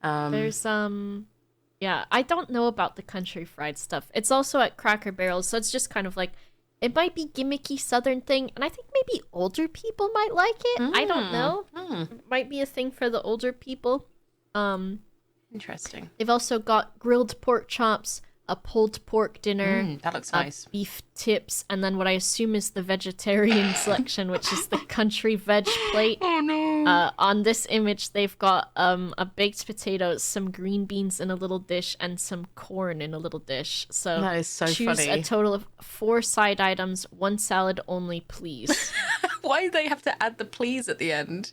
S1: There's I don't know about the country fried stuff. It's also at Cracker Barrel, so it's just kind of like, it might be gimmicky Southern thing, and I think maybe older people might like it. I don't know. It might be a thing for the older people.
S2: Interesting.
S1: They've also got grilled pork chops, a pulled pork dinner.
S2: That looks nice.
S1: Beef tips, and then what I assume is the vegetarian selection, which is the country veg plate.
S2: Oh no.
S1: On this image, they've got a baked potato, some green beans in a little dish, and some corn in a little dish. So
S2: that is so
S1: choose
S2: funny.
S1: a total of 4 side items, 1 salad only, please.
S2: Why do they have to add the please at the end?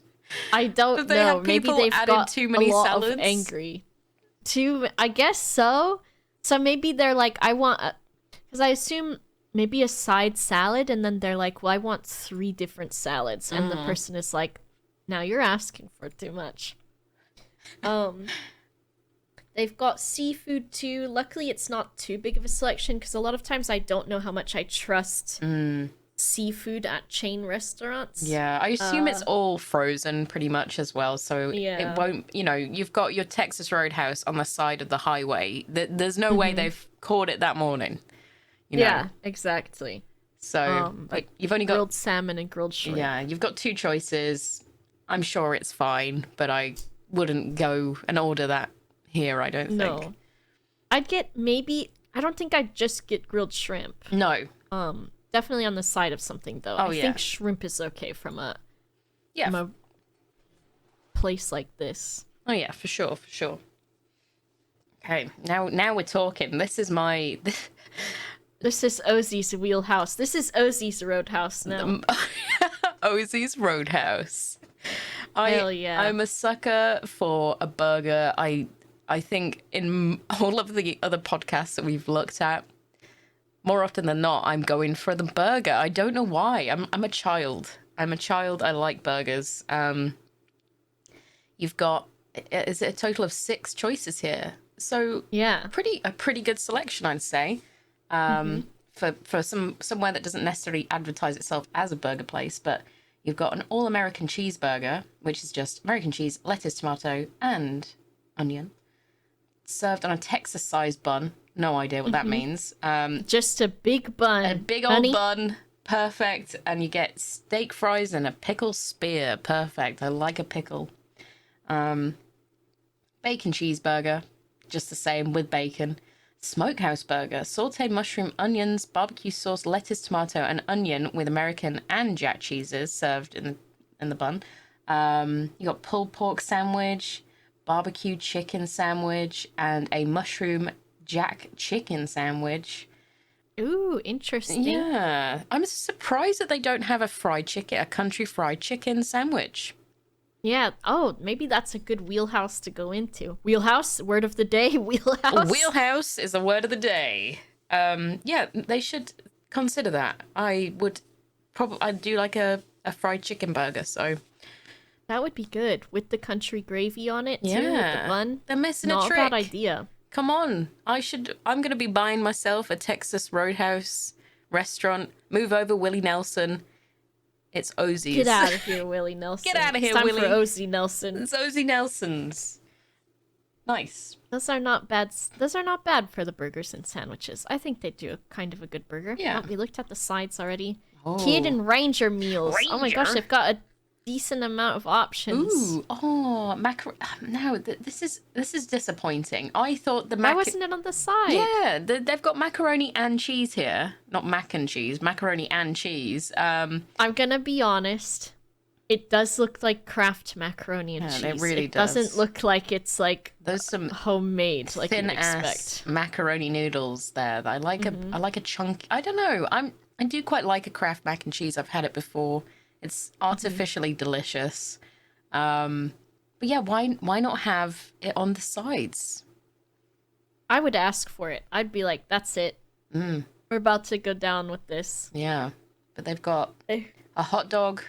S1: I don't know. Maybe they've got
S2: too many
S1: a lot
S2: salads?
S1: of angry. I guess so. So maybe they're like, I want because I assume maybe a side salad, and then they're like, well, I want 3 different salads, and the person is like, now you're asking for too much. They've got seafood too. Luckily, it's not too big of a selection, because a lot of times I don't know how much I trust seafood at chain restaurants.
S2: Yeah, I assume it's all frozen pretty much as well, so it won't, you've got your Texas Roadhouse on the side of the highway. There's no way they've caught it that morning.
S1: Yeah, exactly.
S2: So like, you've only got
S1: grilled salmon and grilled shrimp.
S2: Yeah, you've got 2 choices. I'm sure it's fine, but I wouldn't go and order that here, I don't think.
S1: No. I'd get I don't think I'd just get grilled shrimp.
S2: No.
S1: Definitely on the side of something, though. I think shrimp is okay from a place like this.
S2: Oh yeah, for sure. Okay, now we're talking. This is my...
S1: This is Osie's wheelhouse. This is Osie's Roadhouse now.
S2: Osie's Roadhouse.
S1: Hell yeah.
S2: I'm a sucker for a burger. I think in all of the other podcasts that we've looked at, more often than not, I'm going for the burger. I don't know why. I'm a child. I like burgers. You've got, is it a total of 6 choices here? So
S1: yeah,
S2: a pretty good selection, I'd say. For somewhere that doesn't necessarily advertise itself as a burger place, but you've got an all-American cheeseburger, which is just American cheese, lettuce, tomato, and onion. served on a Texas-sized bun. No idea what that means.
S1: Just a big bun.
S2: A big old bun. Perfect. And you get steak fries and a pickle spear. Perfect. I like a pickle. Bacon cheeseburger. Just the same with bacon. Smokehouse burger. Sauteed mushroom, onions, barbecue sauce, lettuce, tomato, and onion with American and Jack cheeses served in the bun. You got pulled pork sandwich, barbecue chicken sandwich, and a mushroom Jack chicken sandwich.
S1: Ooh, interesting.
S2: Yeah. I'm surprised that they don't have a country fried chicken sandwich.
S1: Yeah. Oh, maybe that's a good wheelhouse to go into. Wheelhouse, word of the day, wheelhouse.
S2: Wheelhouse is the word of the day. Yeah, they should consider that. I'd do like a fried chicken burger, so...
S1: That would be good, with the country gravy on it, too, with the bun.
S2: They're missing a trick.
S1: Not a bad idea.
S2: Come on. I'm going to be buying myself a Texas Roadhouse restaurant. Move over, Willie Nelson. It's Osie's.
S1: Get out of here, Willie Nelson.
S2: Get out of here,
S1: it's time
S2: Willie.
S1: for Osie Nelson.
S2: It's Osie Nelson's. Nice.
S1: Those are not bad. Those are not bad for the burgers and sandwiches. I think they do kind of a good burger.
S2: Yeah.
S1: Oh, we looked at the sides already.
S2: Oh.
S1: Kid and Ranger meals. Oh my gosh, they've got a decent amount of options.
S2: Ooh, no, this is disappointing. I thought
S1: Why wasn't it on the side?
S2: Yeah, they've got macaroni and cheese here, not mac and cheese, macaroni and cheese.
S1: I'm gonna be honest. It does look like Kraft macaroni and cheese.
S2: It really
S1: does. It doesn't look like it's like
S2: there's some
S1: homemade, like you'd
S2: thin-ass
S1: expect.
S2: macaroni noodles there. I like a chunk. I don't know. I do quite like a Kraft mac and cheese. I've had it before. It's artificially delicious. But yeah, why not have it on the sides?
S1: I would ask for it. I'd be like, that's it. We're about to go down with this.
S2: Yeah. But they've got a hot dog,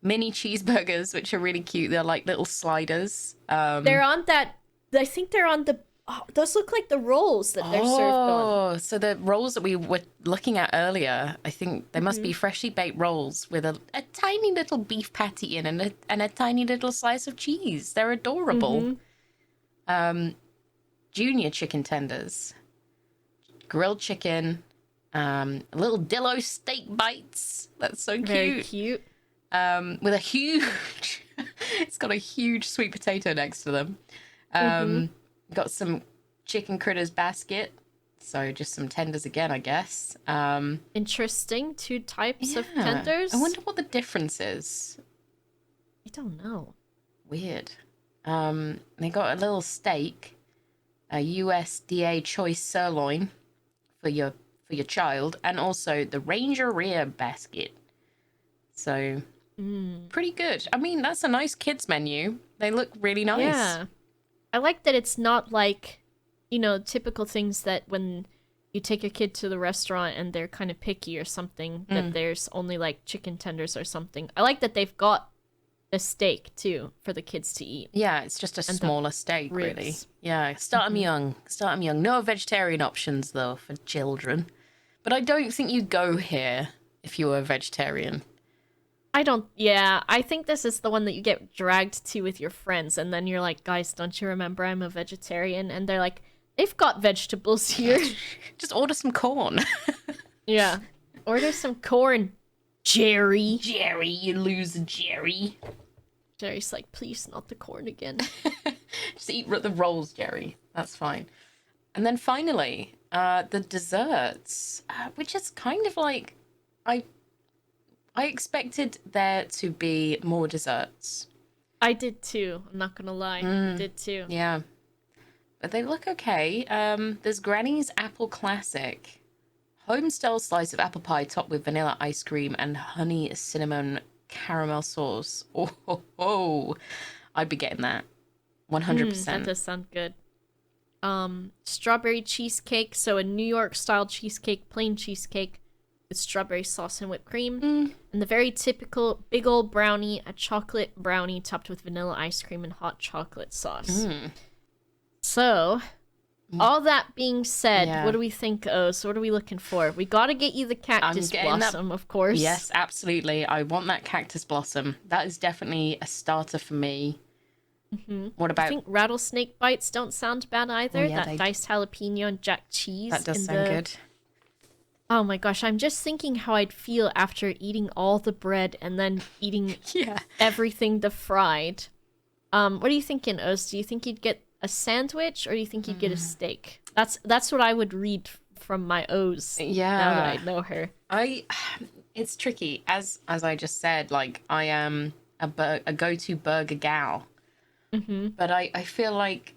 S2: mini cheeseburgers, which are really cute. They're like little sliders.
S1: They're on that... I think they're on the... Oh, those look like the rolls that they're served on.
S2: Oh, so the rolls that we were looking at earlier, I think they must be freshly baked rolls with a tiny little beef patty in and a tiny little slice of cheese. They're adorable. Junior chicken tenders, grilled chicken, little Dillo steak bites. That's so cute.
S1: Very cute.
S2: With a huge... it's got a huge sweet potato next to them. Got some chicken critters basket. So just some tenders again, I guess.
S1: Interesting. 2 types of tenders.
S2: I wonder what the difference is.
S1: I don't know.
S2: Weird. They got a little steak, a USDA choice sirloin for your child, and also the Ranger rear basket. So pretty good. I mean, that's a nice kids menu. They look really nice.
S1: Yeah. I like that it's not like, you know, typical things that when you take a kid to the restaurant and they're kind of picky or something, that there's only like chicken tenders or something. I like that they've got a steak too for the kids to eat.
S2: Yeah, it's just a smaller steak,
S1: ribs.
S2: really. Yeah, start them young. Start them young. No vegetarian options though for children. But I don't think you go here if you're a vegetarian.
S1: I think this is the one that you get dragged to with your friends, and then you're like, guys, don't you remember I'm a vegetarian? And they're like, they've got vegetables here.
S2: Just order some corn.
S1: Yeah. Order some corn, Jerry.
S2: Jerry, you loser, Jerry.
S1: Jerry's like, please, not the corn again.
S2: Just eat the rolls, Jerry. That's fine. And then finally, the desserts, which is kind of like, I expected there to be more desserts.
S1: I did too. I'm not gonna lie. I did too.
S2: Yeah. But they look okay. There's Granny's Apple Classic. Home-style slice of apple pie topped with vanilla ice cream and honey cinnamon caramel sauce. Oh. I'd be getting that. 100%.
S1: That does sound good. Strawberry cheesecake. So a New York-style cheesecake, plain cheesecake, with strawberry sauce and whipped cream. And the very typical big old brownie, a chocolate brownie topped with vanilla ice cream and hot chocolate sauce. So, all that being said, what do we think, Oz? What are we looking for? We gotta get you the cactus blossom, of course.
S2: Yes, absolutely. I want that cactus blossom. That is definitely a starter for me. What
S1: I
S2: about...
S1: think Rattlesnake Bites don't sound bad either.
S2: yeah,
S1: that diced jalapeno and jack cheese.
S2: That does
S1: in
S2: sound good.
S1: Oh my gosh, I'm just thinking how I'd feel after eating all the bread and then eating
S2: Yeah.
S1: everything the fried. What are you thinking, Oz? Do you think you'd get a sandwich or do you think you'd get a steak? That's what I would read from my O's.
S2: Yeah.
S1: Now that I know her.
S2: It's tricky. As I just said, like, I am a go-to burger gal. But I feel like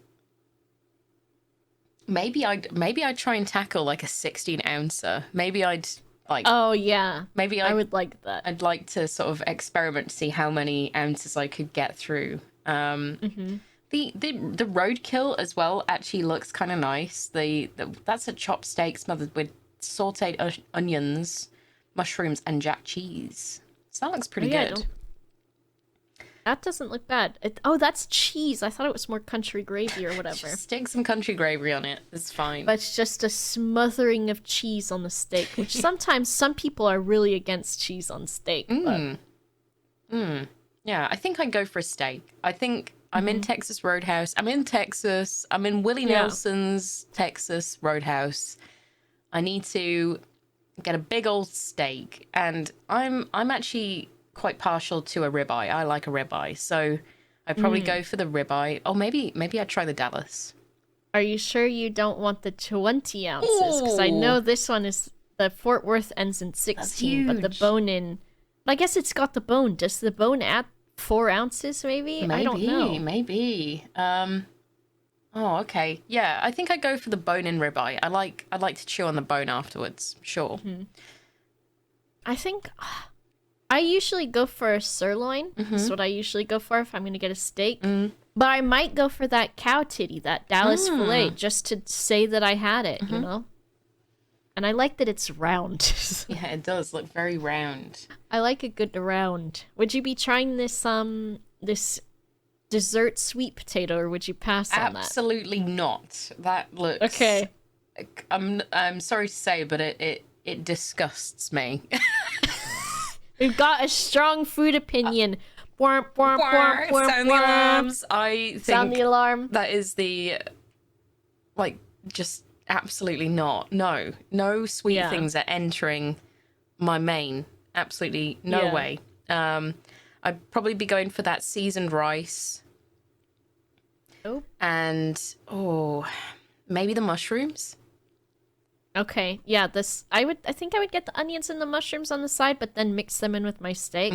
S2: maybe I'd try and tackle like a 16-ouncer. Maybe I'd like...
S1: Oh yeah.
S2: Maybe
S1: I would like that.
S2: I'd like to sort of experiment to see how many ounces I could get through. The roadkill as well actually looks kind of nice. That's a chopped steak smothered with sautéed onions, mushrooms, and jack cheese. So that looks pretty good.
S1: That doesn't look bad. That's cheese. I thought it was more country gravy or whatever.
S2: Just stick some country gravy on it. It's fine.
S1: But it's just a smothering of cheese on the steak, which sometimes some people are really against cheese on steak. Yeah,
S2: I think I'd go for a steak. I think I'm in Texas Roadhouse. I'm in Texas. I'm in Willie Nelson's Texas Roadhouse. I need to get a big old steak, and I'm actually quite partial to a ribeye. I like a ribeye, so I'd probably go for the ribeye. Oh, maybe I'd try the Dallas.
S1: Are you sure you don't want the 20 ounces? Because I know this one is... The Fort Worth ends in 16, but the bone-in... I guess it's got the bone. Does the bone add 4 ounces, maybe? I don't know.
S2: Maybe. Oh, okay. Yeah, I think I'd go for the bone-in ribeye. I like to chew on the bone afterwards. Sure.
S1: I think... I usually go for a sirloin. That's what I usually go for if I'm going to get a steak. But I might go for that cow titty, that Dallas filet, just to say that I had it, you know? And I like that it's round.
S2: Yeah, it does look very round.
S1: I like a good round. Would you be trying this this dessert sweet potato, or would you pass on that?
S2: Absolutely not. That looks...
S1: Okay.
S2: I'm sorry to say, but it disgusts me.
S1: We've got a strong food opinion.
S2: Sound the alarms. I think
S1: Sound the alarm.
S2: that is just absolutely not. No sweet things are entering my main. Absolutely no way. I'd probably be going for that seasoned rice.
S1: Oh.
S2: And maybe the mushrooms.
S1: Okay, yeah, I think I would get the onions and the mushrooms on the side, but then mix them in with my steak.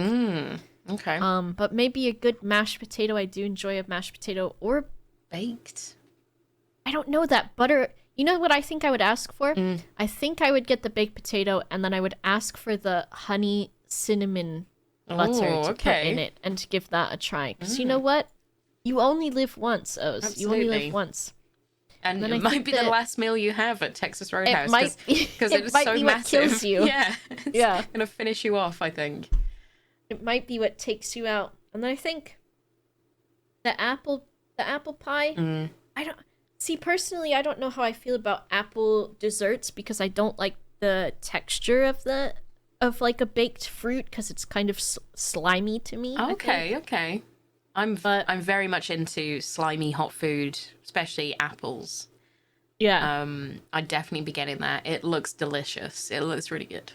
S2: Okay.
S1: But maybe a good mashed potato. I do enjoy a mashed potato, or
S2: baked.
S1: I don't know, that butter. You know what I think I would ask for? I think I would get the baked potato, and then I would ask for the honey cinnamon butter to put in it, and to give that a try. Because you know what? You only live once, Oz.
S2: Absolutely.
S1: You only live once.
S2: And it might be the last meal you have at Texas Roadhouse. Because
S1: it
S2: it's
S1: might
S2: so
S1: be
S2: massive.
S1: What kills you.
S2: Yeah. It's going to finish you off, I think.
S1: It might be what takes you out. And then I think the apple pie, personally, I don't know how I feel about apple desserts, because I don't like the texture of like a baked fruit, because it's kind of slimy to me.
S2: Okay. I'm very much into slimy hot food, especially apples.
S1: Yeah.
S2: I'd definitely be getting that. It looks delicious. It looks really good.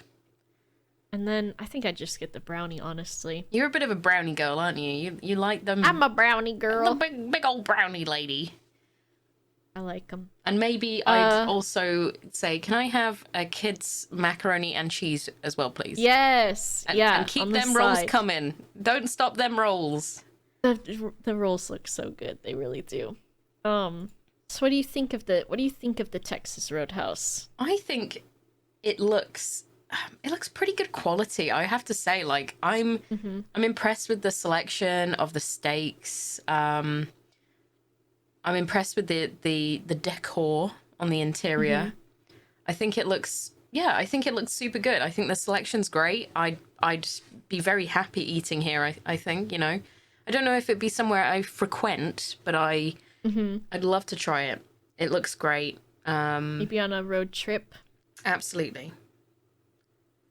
S1: And then I think I'd just get the brownie, honestly.
S2: You're a bit of a brownie girl, aren't you? You like them.
S1: I'm a brownie girl.
S2: The big old brownie lady.
S1: I like them.
S2: And maybe I'd also say, can I have a kid's macaroni and cheese as well, please?
S1: Yes.
S2: And keep them rolls coming. Don't stop them rolls.
S1: The rolls look so good. They really do. So what do you think of the Texas Roadhouse?
S2: I think it looks pretty good quality. I have to say, like, I'm impressed with the selection of the steaks. I'm impressed with the decor on the interior. I think it looks super good. I think the selection's great. I'd be very happy eating here. I think, you know. I don't know if it'd be somewhere I frequent, but I'd love to try it. It looks great.
S1: Maybe on a road trip.
S2: Absolutely.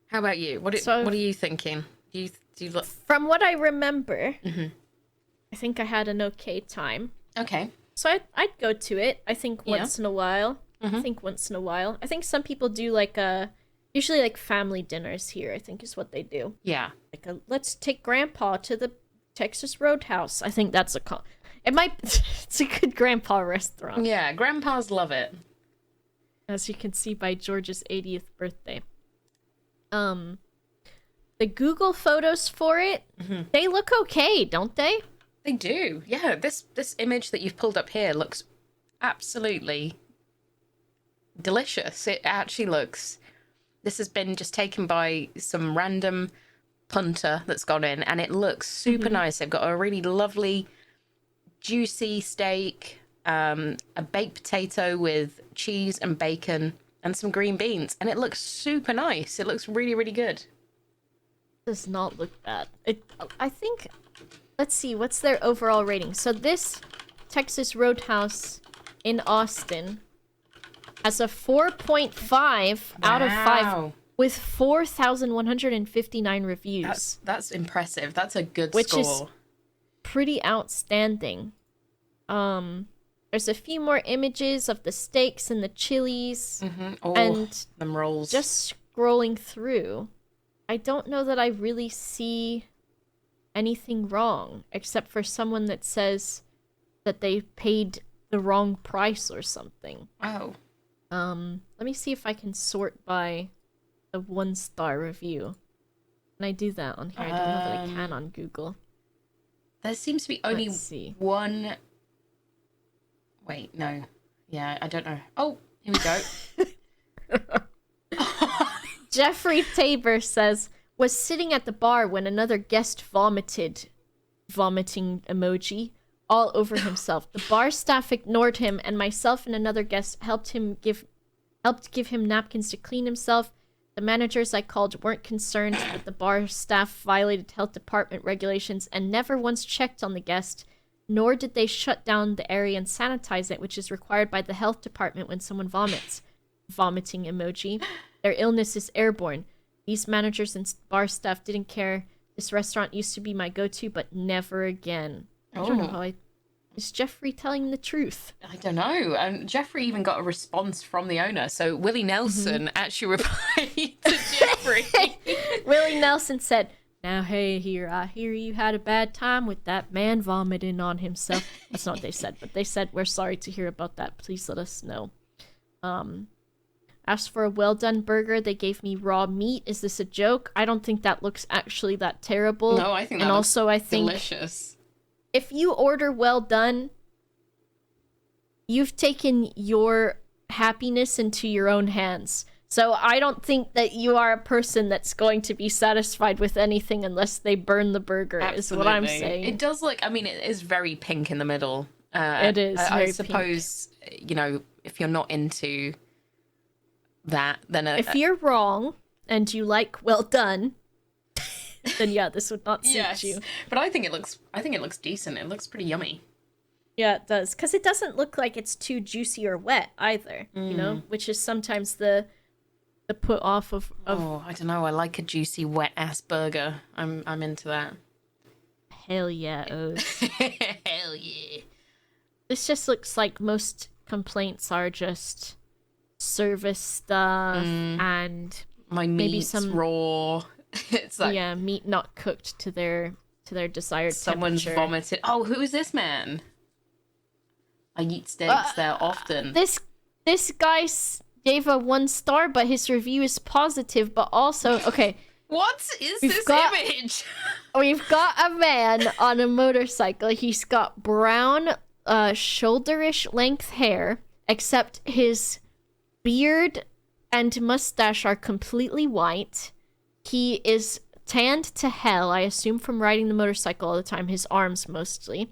S2: How about you? What are you thinking? Do you look...
S1: From what I remember, I think I had an okay time.
S2: Okay.
S1: So I'd go to it, I think, once in a while.
S2: Mm-hmm.
S1: I think some people do, like, usually, like, family dinners here, I think is what they do.
S2: Yeah.
S1: Like, let's take Grandpa to the Texas Roadhouse. I think that's it might... It's a good Grandpa restaurant.
S2: Yeah, grandpas love it.
S1: As you can see by George's 80th birthday. The Google photos for it, they look okay, don't they?
S2: They do. Yeah, this image that you've pulled up here looks absolutely delicious. It actually looks... This has been just taken by some random punter that's gone in, and it looks super nice. They've got a really lovely, juicy steak, a baked potato with cheese and bacon, and some green beans, and it looks super nice. It looks really, really good.
S1: Does not look bad. I think... Let's see, what's their overall rating? So this Texas Roadhouse in Austin has a 4.5 out of 5 with 4,159 reviews.
S2: That's impressive. That's a good
S1: which
S2: score.
S1: Is pretty outstanding. There's a few more images of the steaks and the chilies.
S2: Oh,
S1: and
S2: them rolls.
S1: Just scrolling through, I don't know that I really see anything wrong, except for someone that says that they paid the wrong price or something.
S2: Oh.
S1: Let me see if I can sort by the 1-star review. Can I do that on here? I don't know that I can on Google.
S2: There seems to be only one... Wait, no. Yeah, I don't know. Oh, here we go.
S1: Jeffrey Tabor says, was sitting at the bar when another guest vomiting emoji, all over himself. The bar staff ignored him, and myself and another guest helped give him napkins to clean himself. The managers I called weren't concerned that the bar staff violated health department regulations and never once checked on the guest, nor did they shut down the area and sanitize it, which is required by the health department when someone vomits. Vomiting emoji. Their illness is airborne. These managers and bar staff didn't care. This restaurant used to be my go-to, but never again. I don't know how Is Jeffrey telling the truth?
S2: I don't know. Jeffrey even got a response from the owner. So Willie Nelson actually replied to Jeffrey.
S1: Willie Nelson said, "Now, hey, I hear you had a bad time with that man vomiting on himself." That's not what they said, but they said, "We're sorry to hear about that. Please let us know." Asked for a well-done burger. They gave me raw meat. Is this a joke? I don't think that looks actually that terrible.
S2: No, I think that looks delicious.
S1: If you order well done, you've taken your happiness into your own hands. So I don't think that you are a person that's going to be satisfied with anything unless they burn the burger. Absolutely. Is what I'm saying.
S2: It does look, I mean, it is very pink in the middle.
S1: It is
S2: I suppose, pink. You know, if you're not into that, then...
S1: if you're wrong and you like well done... then yeah, this would not suit you.
S2: But I think it looks decent. It looks pretty yummy.
S1: Yeah, it does. Because it doesn't look like it's too juicy or wet either, you know? Which is sometimes the put off of...
S2: Oh, I don't know. I like a juicy, wet-ass burger. I'm into that.
S1: Hell yeah, Oz.
S2: Hell yeah.
S1: This just looks like most complaints are just service stuff and...
S2: My meat's
S1: maybe some
S2: raw. It's like,
S1: yeah, meat not cooked to their desired
S2: someone's
S1: temperature.
S2: Vomited. Oh, who is this man? I eat steaks there often.
S1: This guy gave a 1 star, but his review is positive. But also, okay,
S2: what is this image?
S1: We've got a man on a motorcycle. He's got brown, shoulderish length hair, except his beard and mustache are completely white. He is tanned to hell, I assume from riding the motorcycle all the time, his arms mostly.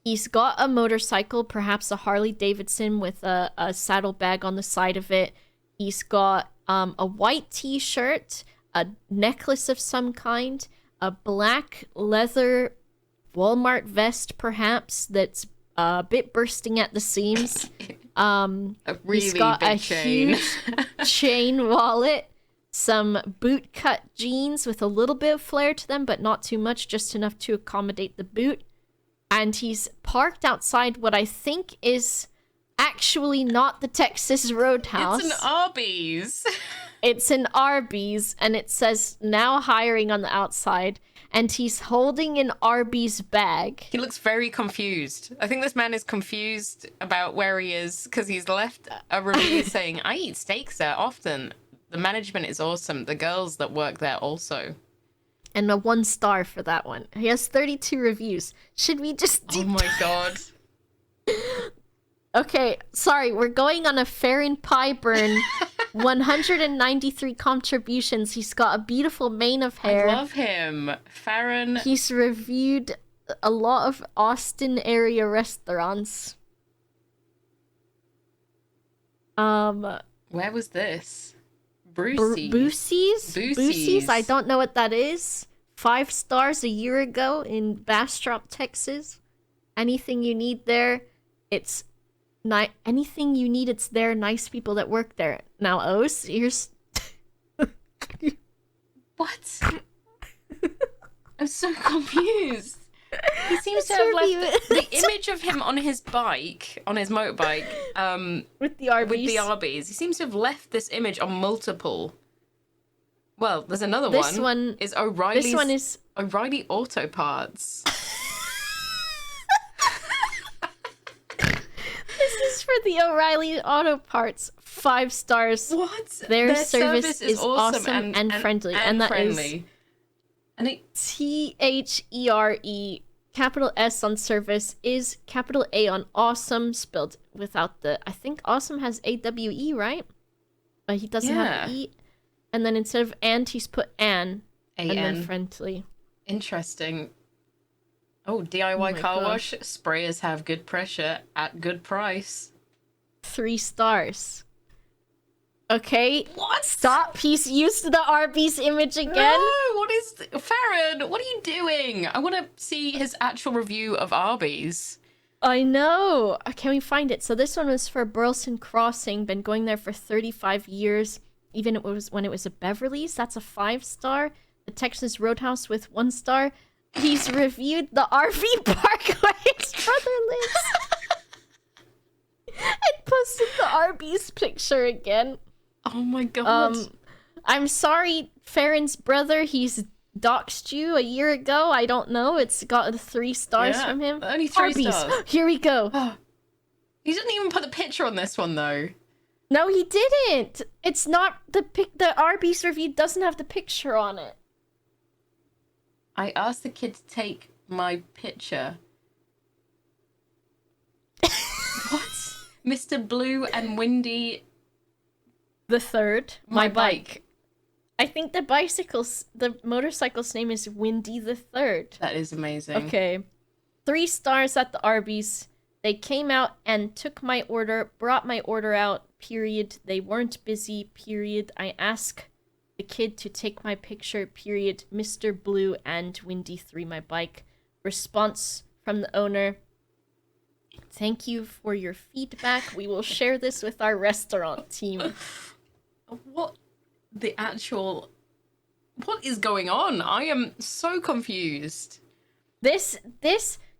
S1: He's got a motorcycle, perhaps a Harley Davidson with a saddlebag on the side of it. He's got a white t-shirt, a necklace of some kind, a black leather Walmart vest perhaps that's a bit bursting at the seams.
S2: A really
S1: he's got
S2: big
S1: a
S2: chain.
S1: huge chain wallet. some boot-cut jeans with a little bit of flair to them, but not too much, just enough to accommodate the boot. And he's parked outside what I think is actually not the Texas Roadhouse.
S2: It's an Arby's.
S1: It's an Arby's, and it says now hiring on the outside, and he's holding an Arby's bag.
S2: He looks very confused. I think this man is confused about where he is because he's left a review saying, I eat steaks there often. The management is awesome. The girls that work there also.
S1: And a 1 star for that one. He has 32 reviews. Should we just
S2: Oh my god.
S1: Okay, sorry, we're going on a Farron Pyburn. 193 contributions. He's got a beautiful mane of hair.
S2: I love him. Farron.
S1: He's reviewed a lot of Austin area restaurants.
S2: Where was this? Brucey's.
S1: Boosie's? I don't know what that is. 5 stars a year ago in Bastrop, Texas. Anything you need there, it's anything you need, it's there. Nice people that work there. Now, Ose, here's...
S2: What? I'm so confused. He seems to have left the image of him on his bike, on his motorbike,
S1: with the Arby's.
S2: He seems to have left this image on multiple. Well, there's another
S1: This
S2: one.
S1: one
S2: Is O'Reilly's.
S1: This one is
S2: O'Reilly Auto Parts.
S1: This is for the O'Reilly Auto Parts. 5 stars.
S2: What?
S1: Their service is awesome and friendly. And that
S2: friendly.
S1: is
S2: And it
S1: THERE, capital S on service, is capital A on awesome, spelled without the... I think awesome has AWE, right? But he doesn't have E. And then instead of and, he's put an. And then friendly.
S2: Interesting. Oh, DIY car wash. Sprayers have good pressure at good price.
S1: 3 stars. Okay.
S2: What?
S1: Stop. He's used the Arby's image again.
S2: No, what is... Farron, what are you doing? I want to see his actual review of Arby's.
S1: I know. Can we find it? So this one was for Burleson Crossing. Been going there for 35 years. Even it was when it was a Beverly's. That's a 5 star. The Texas Roadhouse with 1 star. He's reviewed the RV park where his brother lives. And posted the Arby's picture again.
S2: Oh my god.
S1: I'm sorry, Farron's brother. He's doxed you a year ago. I don't know. It's got 3 stars from him.
S2: Only 3 stars.
S1: Here we go.
S2: He didn't even put the picture on this one though.
S1: No, he didn't. It's not the Arby's review doesn't have the picture on it.
S2: I asked the kid to take my picture. What? Mr. Blue and Windy
S1: the third. My bike. I think the motorcycle's name is Windy the Third.
S2: That is amazing.
S1: Okay. 3 stars at the Arby's. They came out and took my order, brought my order out, period. They weren't busy, period. I asked the kid to take my picture, period. Mr. Blue and Windy 3, my bike. Response from the owner. Thank you for your feedback. We will share this with our restaurant team.
S2: What is going on? I am so confused.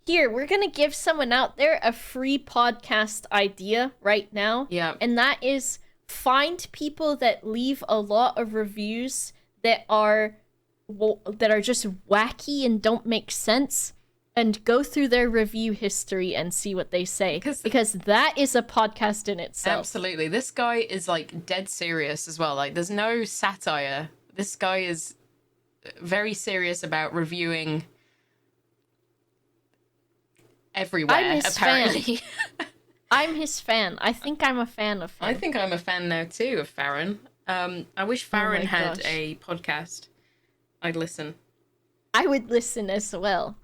S1: Here, we're gonna give someone out there a free podcast idea right now.
S2: Yeah.
S1: And that is find people that leave a lot of reviews that are just wacky and don't make sense, and go through their review history and see what they say. Because that is a podcast in itself.
S2: Absolutely. This guy is like dead serious as well. Like there's no satire. This guy is very serious about reviewing everywhere, apparently.
S1: I'm his fan. I think I'm a fan of him.
S2: I think I'm a fan now too of Farron. I wish Farron had a podcast. I'd listen.
S1: I would listen as well.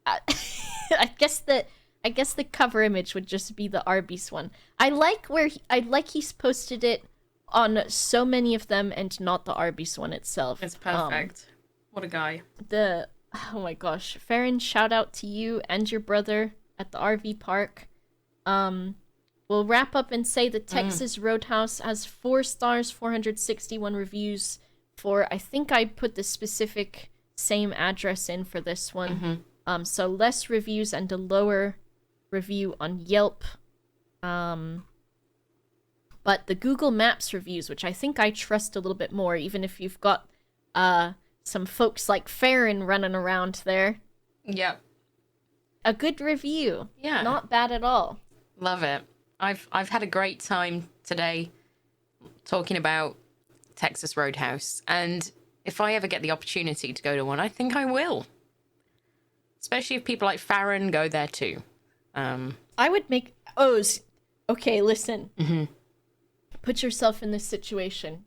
S1: I guess the cover image would just be the Arby's one. I like he's posted it on so many of them and not the Arby's one itself.
S2: It's perfect. What a guy.
S1: Oh my gosh. Farron, shout out to you and your brother at the RV park. We'll wrap up and say the Texas Roadhouse has 4 stars, 461 reviews. for, I think I put the specific same address in for this one. So less reviews and a lower review on Yelp. But the Google Maps reviews, which I think I trust a little bit more, even if you've got some folks like Farron running around there.
S2: Yep.
S1: A good review.
S2: Yeah.
S1: Not bad at all.
S2: Love it. I've had a great time today talking about Texas Roadhouse, and if I ever get the opportunity to go to one, I think I will. Especially if people like Farron go there too.
S1: I would make... Oh, okay, listen. Put yourself in this situation.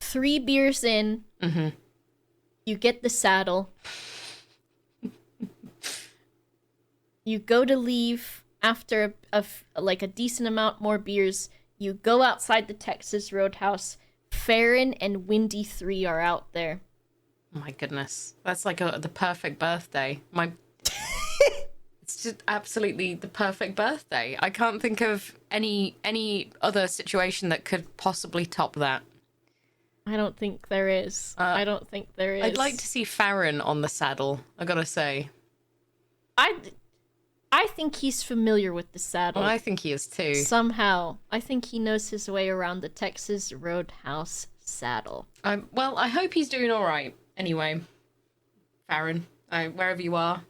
S1: 3 beers in, you get the saddle. You go to leave after a decent amount more beers. You go outside the Texas Roadhouse. Farron and Windy 3 are out there.
S2: Oh my goodness. That's like the perfect birthday. It's just absolutely the perfect birthday. I can't think of any other situation that could possibly top that.
S1: I don't think there is. I don't think there is.
S2: I'd like to see Farron on the saddle, I gotta say.
S1: I think he's familiar with the saddle.
S2: Well, I think he is too.
S1: Somehow. I think he knows his way around the Texas Roadhouse saddle.
S2: Well, I hope he's doing all right. Anyway, Farron, wherever you are.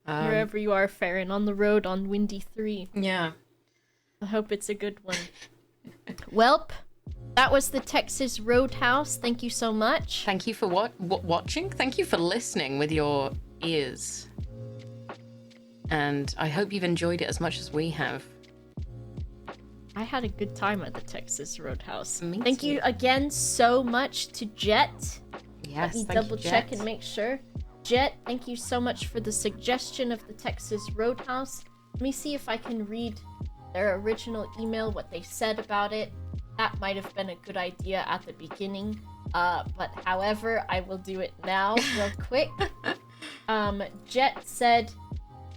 S1: Wherever you are, Farron, on the road on Windy 3.
S2: Yeah.
S1: I hope it's a good one. Welp, that was the Texas Roadhouse. Thank you so much.
S2: Thank you for watching. Thank you for listening with your ears. And I hope you've enjoyed it as much as we have.
S1: I had a good time at the Texas Roadhouse.
S2: Me
S1: Thank
S2: too.
S1: you again so much to Jet.
S2: Yes,
S1: Let me double check and make sure. Jet, thank you so much for the suggestion of the Texas Roadhouse. Let me see if I can read their original email, what they said about it. That might have been a good idea at the beginning. But however, I will do it now real quick. Jet said,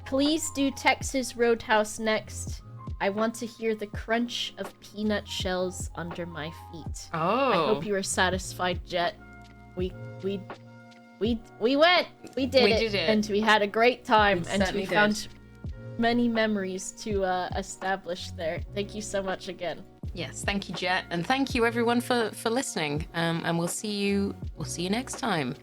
S1: please do Texas Roadhouse next. I want to hear the crunch of peanut shells under my feet.
S2: Oh.
S1: I hope you are satisfied, Jet. We went. We did it. And we had a great time. And we found many memories to establish there. Thank you so much again.
S2: Yes, thank you, Jet, and thank you everyone for listening. And we'll see you next time.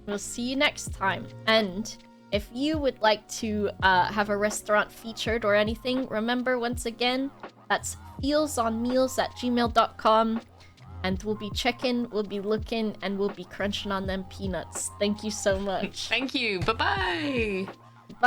S1: We'll see you next time. And if you would like to have a restaurant featured or anything, remember once again, that's feelsonmeals@gmail.com. And we'll be checking, we'll be looking, and we'll be crunching on them peanuts. Thank you so much.
S2: Thank you. Bye-bye.
S1: Bye.